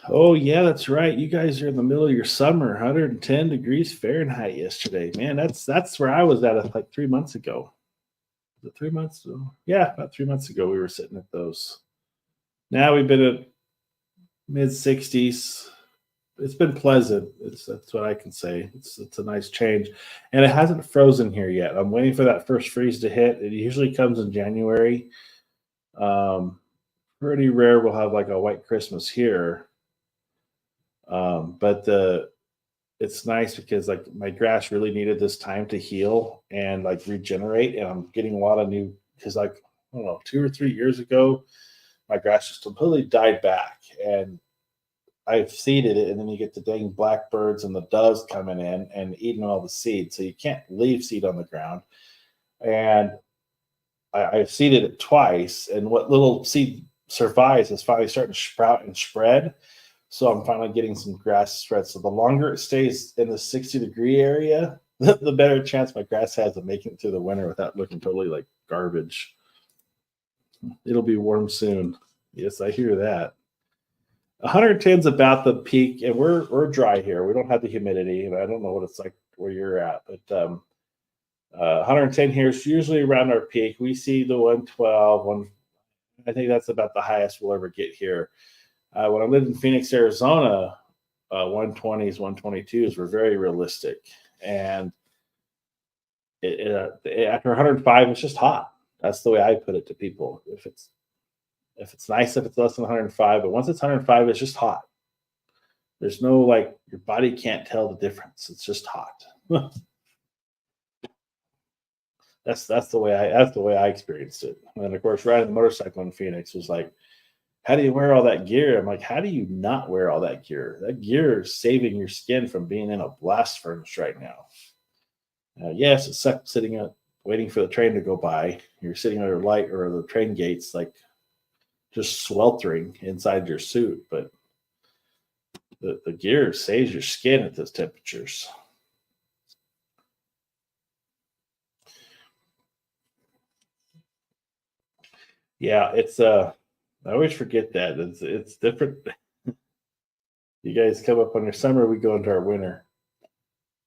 Oh yeah, that's right. You guys are in the middle of your summer, 110 degrees Fahrenheit yesterday. Man, that's where I was at like 3 months ago. Was it 3 months ago? Yeah, about 3 months ago we were sitting at those. Now we've been at mid 60s. It's been pleasant. That's what I can say. It's a nice change, and it hasn't frozen here yet. I'm waiting for that first freeze to hit. It usually comes in January. Um, Pretty rare we'll have like a white Christmas here, but it's nice because like my grass really needed this time to heal and like regenerate, and I'm getting a lot of new because like I don't know 2 or 3 years ago my grass just completely died back, and I've seeded it, and then you get the dang blackbirds and the doves coming in and eating all the seed. So you can't leave seed on the ground. And I've seeded it twice, and what little seed survives is finally starting to sprout and spread. So I'm finally getting some grass spread. So the longer it stays in the 60-degree area, the better chance my grass has of making it through the winter without looking totally like garbage. It'll be warm soon. Yes, I hear that. 110 is about the peak, and we're dry here. We don't have the humidity, and I don't know what it's like where you're at, but 110 here is usually around our peak. We see the 112. I think that's about the highest we'll ever get here. When I lived in Phoenix, Arizona, 120s, 122s were very realistic, and after 105, it's just hot. That's the way I put it to people. If it's nice if it's less than 105, but once it's 105, it's just hot. There's no like your body can't tell the difference. It's just hot. That's the way I experienced it. And of course, riding the motorcycle in Phoenix was like, how do you wear all that gear? I'm like, how do you not wear all that gear? That gear is saving your skin from being in a blast furnace right now. Yes, it sucks sitting up waiting for the train to go by. You're sitting under light or the train gates, like just sweltering inside your suit, but the gear saves your skin at those temperatures. Yeah, it's I always forget that. It's different. You guys come up on your summer, we go into our winter.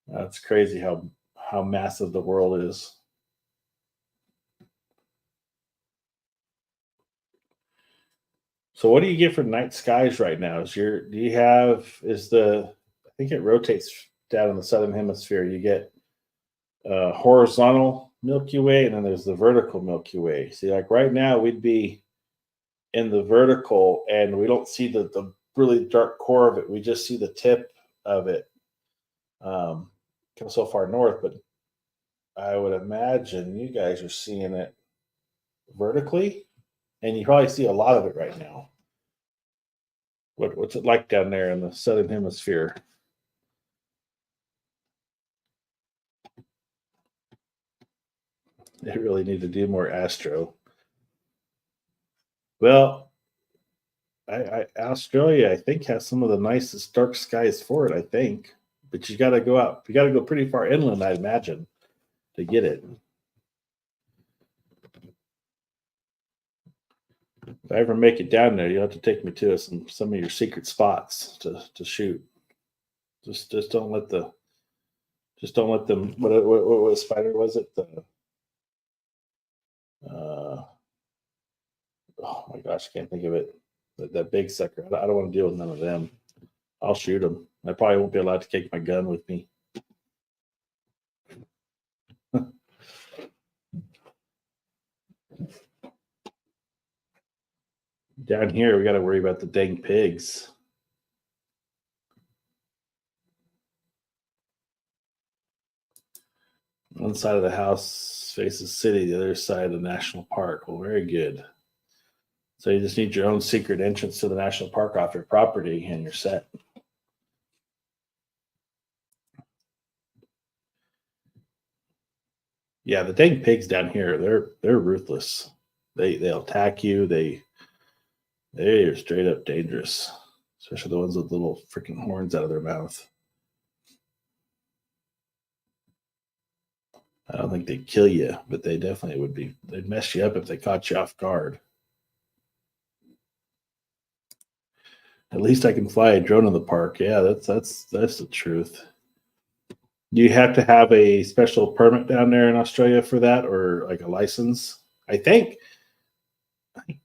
It's crazy how massive the world is. So what do you get for night skies right now? I think it rotates down in the southern hemisphere. You get horizontal Milky Way, and then there's the vertical Milky Way. See, like right now we'd be in the vertical, and we don't see the really dark core of it. We just see the tip of it come so far north. But I would imagine you guys are seeing it vertically, and you probably see a lot of it right now. What's it like down there in the southern hemisphere? They really need to do more astro. Well, Australia, I think, has some of the nicest dark skies for it. I think, but you got to go out. You got to go pretty far inland, I imagine, to get it. If I ever make it down there, you'll have to take me to some of your secret spots to shoot. Just don't let the just don't let them. What spider was it? Oh my gosh, I can't think of it. That big sucker. I don't want to deal with none of them. I'll shoot them. I probably won't be allowed to take my gun with me. Down here, we got to worry about the dang pigs. One side of the house faces city, the other side the national park. Well, very good. So you just need your own secret entrance to the national park off your property, and you're set. Yeah, the dang pigs down here, they're ruthless. They'll attack you. They're straight up dangerous, especially the ones with little freaking horns out of their mouth. I don't think they'd kill you, but they definitely would be. They'd mess you up if they caught you off guard. At least I can fly a drone in the park. Yeah, that's the truth. Do you have to have a special permit down there in Australia for that, or like a license? I think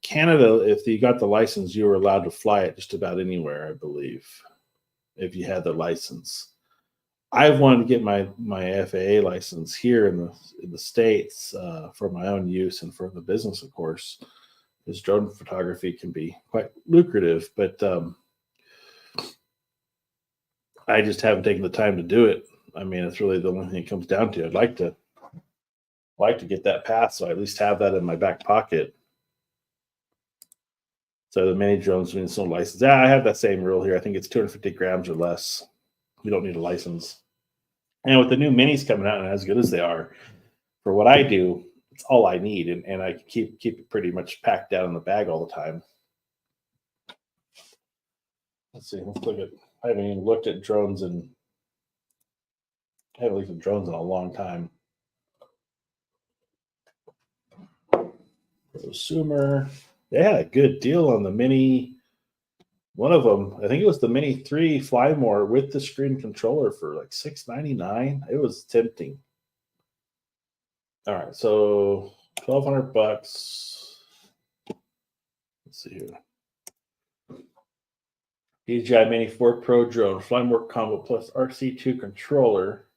Canada, if you got the license, you were allowed to fly it just about anywhere, I believe, if you had the license. I've wanted to get my FAA license here in the States for my own use and for the business, of course, because drone photography can be quite lucrative, but I just haven't taken the time to do it. I mean, it's really the only thing it comes down to. I'd like to get that pass, so I at least have that in my back pocket. So the mini drones means no license. Yeah, I have that same rule here. I think it's 250 grams or less. You don't need a license. And with the new minis coming out, and as good as they are, for what I do, it's all I need, and I keep it pretty much packed down in the bag all the time. Let's see. Let's look at. I haven't even looked at drones in. I haven't looked at drones in a long time. Prosumer. They had a good deal on the mini. One of them, I think it was the Mini 3 Fly More with the screen controller for like $699. It was tempting. All right, so $1,200. Let's see here. DJI Mini 4 Pro drone, Fly More combo plus RC2 controller.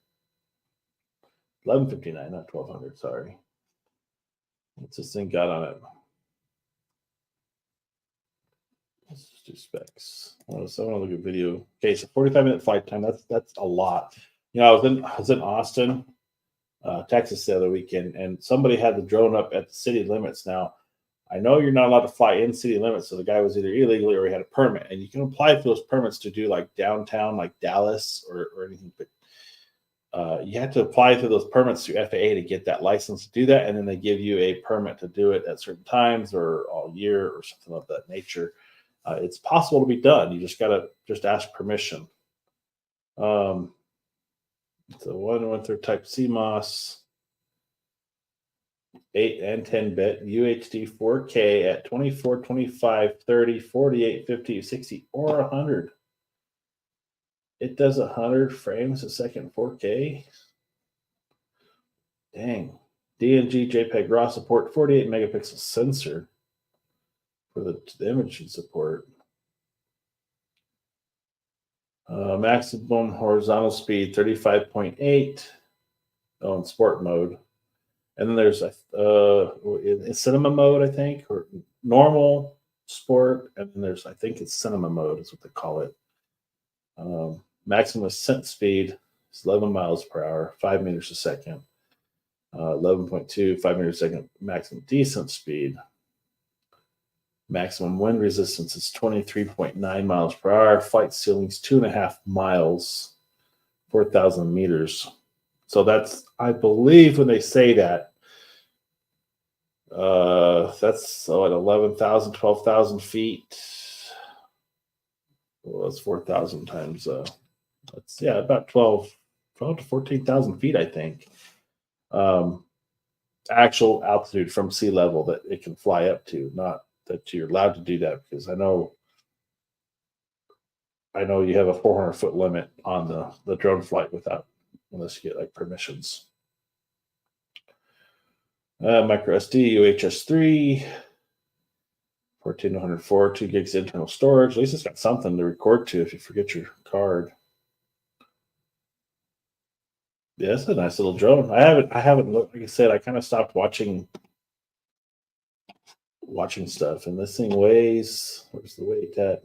$1,159, not $1,200. Sorry. What's this thing got on it? Let's just do specs. I want to look at video. Okay, so 45-minute flight time. That's a lot. You know, I was in Austin, Texas the other weekend, and somebody had the drone up at the city limits. Now, I know you're not allowed to fly in city limits, so the guy was either illegally or he had a permit, and you can apply for those permits to do like downtown, like Dallas or anything. But you have to apply for those permits through FAA to get that license to do that, and then they give you a permit to do it at certain times or all year or something of that nature. It's possible to be done. You just gotta ask permission. So 1/1/3 type CMOS, 8 and 10-bit UHD 4K at 24, 25, 30, 48, 50, 60, or 100. It does 100 frames a second 4K. Dang. DNG JPEG RAW support, 48 megapixel sensor for the image support. Maximum horizontal speed 35.8 on sport mode. And then there's in cinema mode, I think, or normal, sport, and then there's, I think it's cinema mode is what they call it. Maximum ascent speed is 11 miles per hour, 5 meters a second. 11.2, 5 meters a second. Maximum descent speed. Maximum wind resistance is 23.9 miles per hour. Flight ceiling is 2.5 miles, 4,000 meters. So that's, I believe when they say that, that's at 11,000, 12,000 feet. Well, that's 4,000 times, that's, yeah, about 12 to 14,000 feet, I think. Actual altitude from sea level that it can fly up to, not that you're allowed to do that, because I know you have a 400-foot limit on the drone flight unless you get like permissions. Micro SD, UHS 3, 14104, 2 gigs internal storage. At least it's got something to record to if you forget your card. Yeah, it's a nice little drone. I haven't looked, like I said, I kind of stopped watching stuff, and this thing weighs, where's the weight at?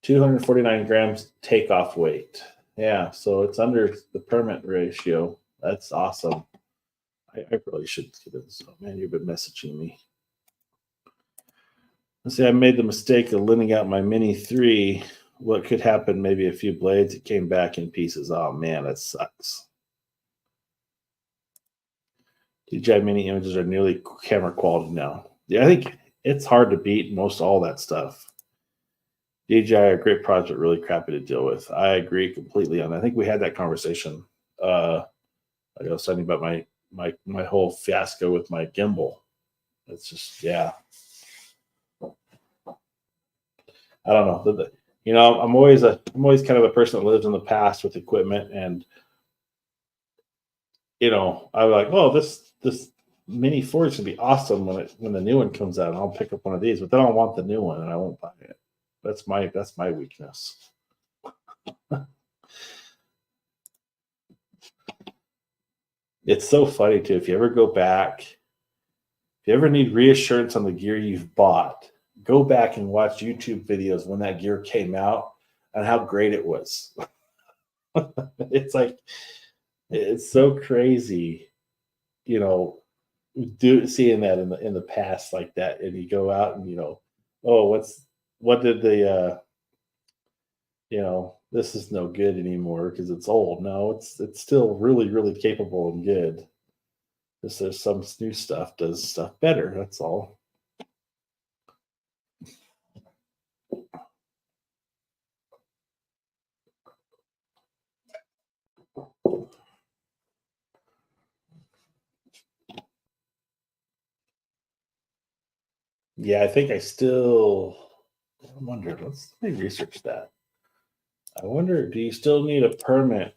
249 grams takeoff weight. Yeah, so it's under the permit ratio. That's awesome. I really should get this. Oh, man, you've been messaging me. Let's see, I made the mistake of lending out my Mini 3. What could happen? Maybe a few blades. It came back in pieces. Oh, man, that sucks. DJI Mini images are nearly camera quality now. Yeah, I think it's hard to beat most all that stuff. DJI are great products, but really crappy to deal with. I agree completely on that. I think we had that conversation. I was talking about my whole fiasco with my gimbal. It's just, yeah. I don't know. I'm always kind of a person that lives in the past with equipment, and I'm like, oh, this Mini 4 is gonna be awesome when the new one comes out, and I'll pick up one of these, but then I'll want the new one, and I won't buy it. That's my weakness. It's so funny too. If you ever go back, if you ever need reassurance on the gear you've bought, go back and watch YouTube videos when that gear came out and how great it was. It's like, it's so crazy, seeing that in the past like that, and you go out and oh, what did the this is no good anymore because it's old. No, it's still really, really capable and good. Just there's some new stuff does stuff better. That's all. Yeah, I think I wonder. Let me research that. I wonder, do you still need a permit?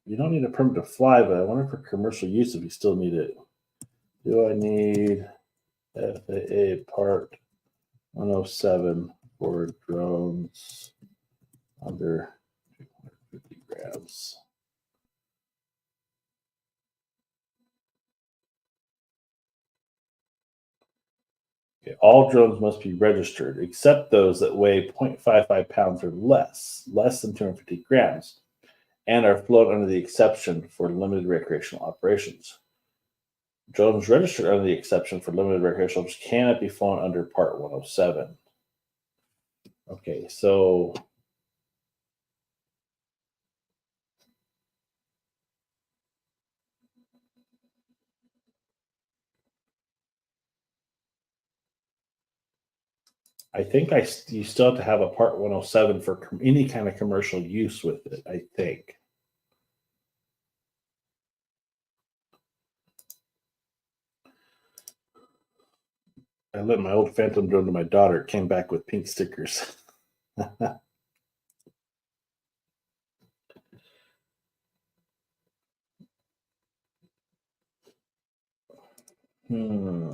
You don't need a permit to fly, but I wonder for commercial use if you still need it. Do I need FAA Part 107 for drones under 250 grams? Okay, all drones must be registered, except those that weigh 0.55 pounds or less than 250 grams, and are flown under the exception for limited recreational operations. Drones registered under the exception for limited recreational operations cannot be flown under Part 107. Okay, so I think you still have to have a Part 107 for any kind of commercial use with it, I think. I lent my old Phantom drone to my daughter. It came back with pink stickers. Hmm.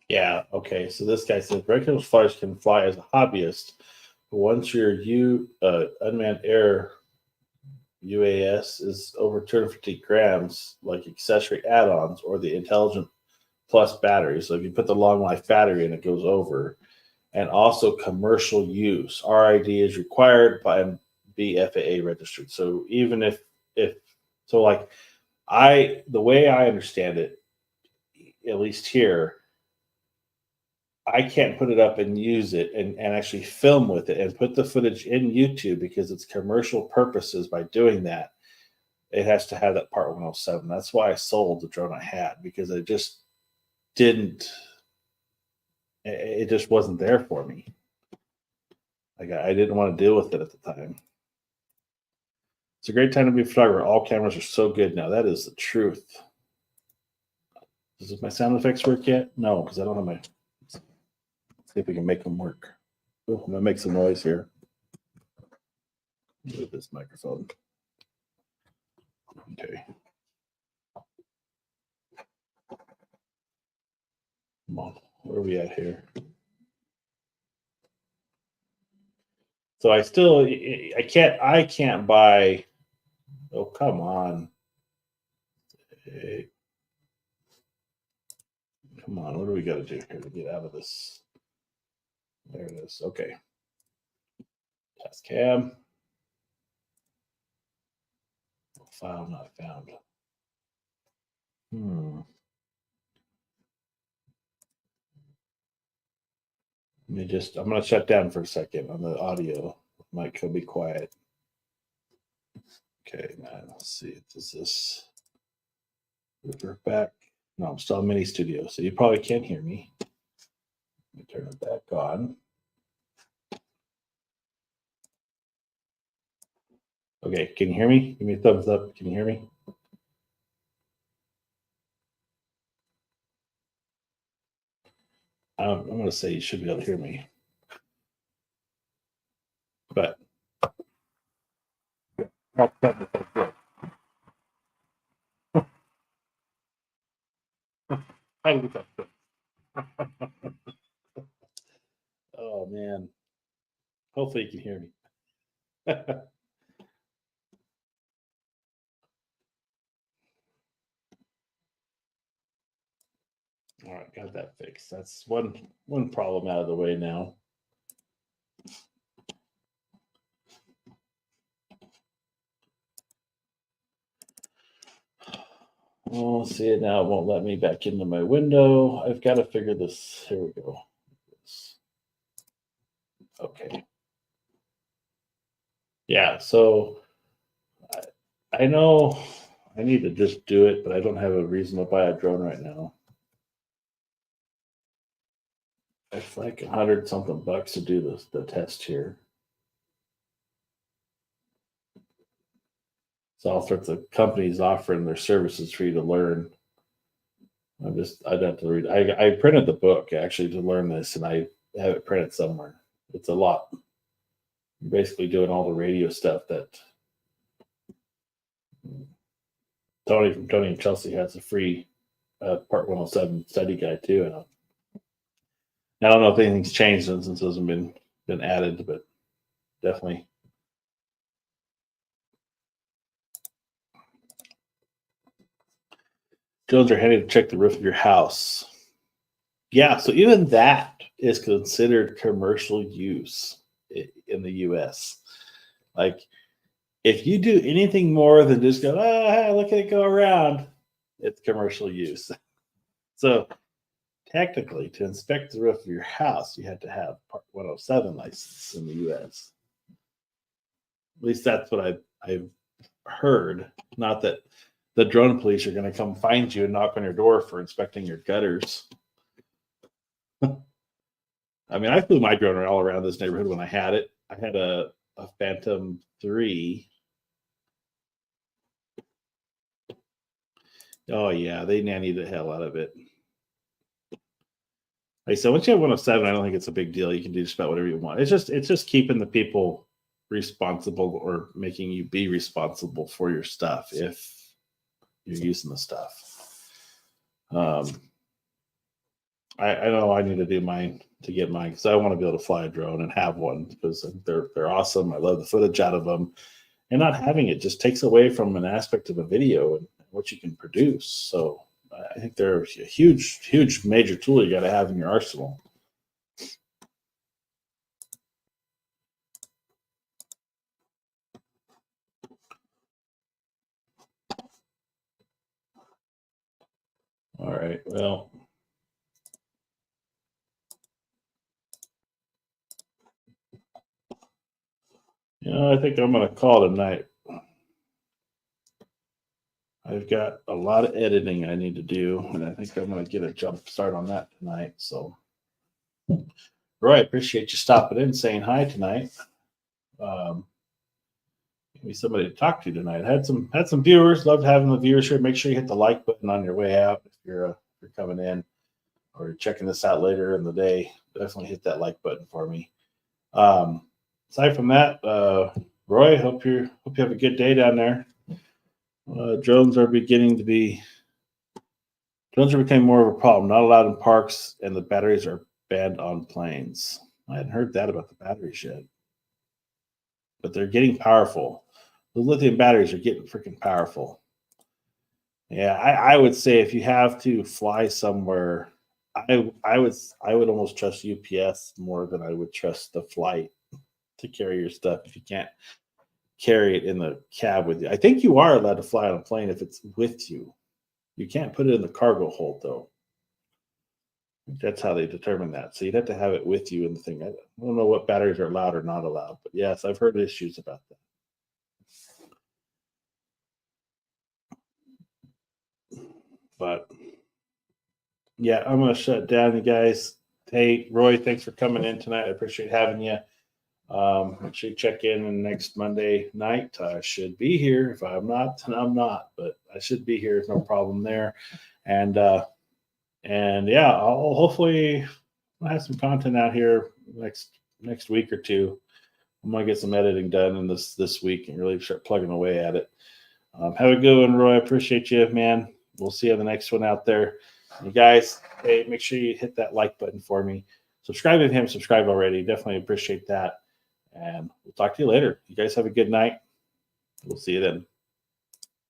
Yeah. Okay. So this guy says recreational flyers can fly as a hobbyist, but once your unmanned air UAS is over 250 grams, like accessory add-ons or the intelligent plus battery. So if you put the long life battery in, it goes over. And also commercial use. RID is required by be FAA registered. So even if so, like the way I understand it, at least here, I can't put it up and use it and actually film with it and put the footage in YouTube because it's commercial purposes. By doing that, it has to have that Part 107. That's why I sold the drone I had, because I just didn't, it just wasn't there for me. Like I didn't want to deal with it at the time. It's a great time to be a photographer. All cameras are so good now. That is the truth. Does my sound effects work yet? No, because I don't have my. Let's see if we can make them work. Ooh, I'm gonna make some noise here. Move this microphone. Okay. Come on. Where are we at here? So I can't buy. Oh, come on. Hey, come on. What do we got to do here to get out of this? There it is. Okay. Test cam. File not found. I'm going to shut down for a second on the audio. Might go be quiet. Okay, now let's see. Does this revert back? No, I'm still in Mini Studio, so you probably can't hear me. Let me turn it back on. Okay, can you hear me? Give me a thumbs up. Can you hear me? I'm going to say you should be able to hear me. But oh man, hopefully you can hear me. All right, got that fixed. That's one problem out of the way now. Oh, see it now. It won't let me back into my window. I've got to figure this. Here we go. Okay. Yeah, so I know I need to just do it, but I don't have a reason to buy a drone right now. It's like $100 something bucks to do the test here. So all sorts of companies offering their services for you to learn. I'd have to read. I printed the book actually to learn this, and I have it printed somewhere. It's a lot. You're basically doing all the radio stuff that Tony from Tony and Chelsea has a free Part 107 study guide too. And I don't know if anything's changed since it hasn't been added, but definitely. Drones are handy to check the roof of your house. Yeah, so even that is considered commercial use in the U.S. Like, if you do anything more than just go, hey, look at it go around, it's commercial use. So technically, to inspect the roof of your house, you had to have Part 107 license in the U.S. At least that's what I've heard. Not that the drone police are going to come find you and knock on your door for inspecting your gutters. I mean, I flew my drone all around this neighborhood when I had it. I had a Phantom 3. Oh yeah, they nanny the hell out of it. Like, so once you have 107, I don't think it's a big deal. You can do just about whatever you want. It's just keeping the people responsible or making you be responsible for your stuff if you're using the stuff. I know I need to do mine to get mine because I want to be able to fly a drone and have one because they're awesome. I love the footage out of them, and not having it just takes away from an aspect of a video and what you can produce. So I think they're a huge major tool you got to have in your arsenal. All right, well. I think I'm going to call it a night. I've got a lot of editing I need to do, and I think I'm going to get a jump start on that tonight. So, Roy, I appreciate you stopping in, saying hi tonight. Maybe somebody to talk to tonight. Had some viewers. Loved having the viewers here. Make sure you hit the like button on your way out if you're coming in or you're checking this out later in the day. Definitely hit that like button for me. Aside from that, Roy, hope you have a good day down there. Drones are becoming more of a problem. Not allowed in parks, and the batteries are banned on planes. I hadn't heard that about the batteries yet, but they're getting powerful. The lithium batteries are getting freaking powerful. Yeah, I would say if you have to fly somewhere, I would almost trust UPS more than I would trust the flight to carry your stuff if you carry it in the cab with you. I think you are allowed to fly on a plane if it's with you. You can't put it in the cargo hold, though. That's how they determine that. So you'd have to have it with you in the thing. I don't know what batteries are allowed or not allowed, but yes, I've heard issues about that. But yeah, I'm going to shut down, you guys. Hey, Roy, thanks for coming in tonight. I appreciate having you. Make sure you check in next Monday night. I should be here. If I'm not, then I'm not, but I should be here. No problem there. And yeah, I'll hopefully have some content out here next week or two. I'm gonna get some editing done in this week and really start plugging away at it. Have a good one, Roy. I appreciate you, man. We'll see you on the next one out there. You guys, hey, make sure you hit that like button for me. Subscribe if you haven't subscribed already. Definitely appreciate that. And we'll talk to you later. You guys have a good night. We'll see you then.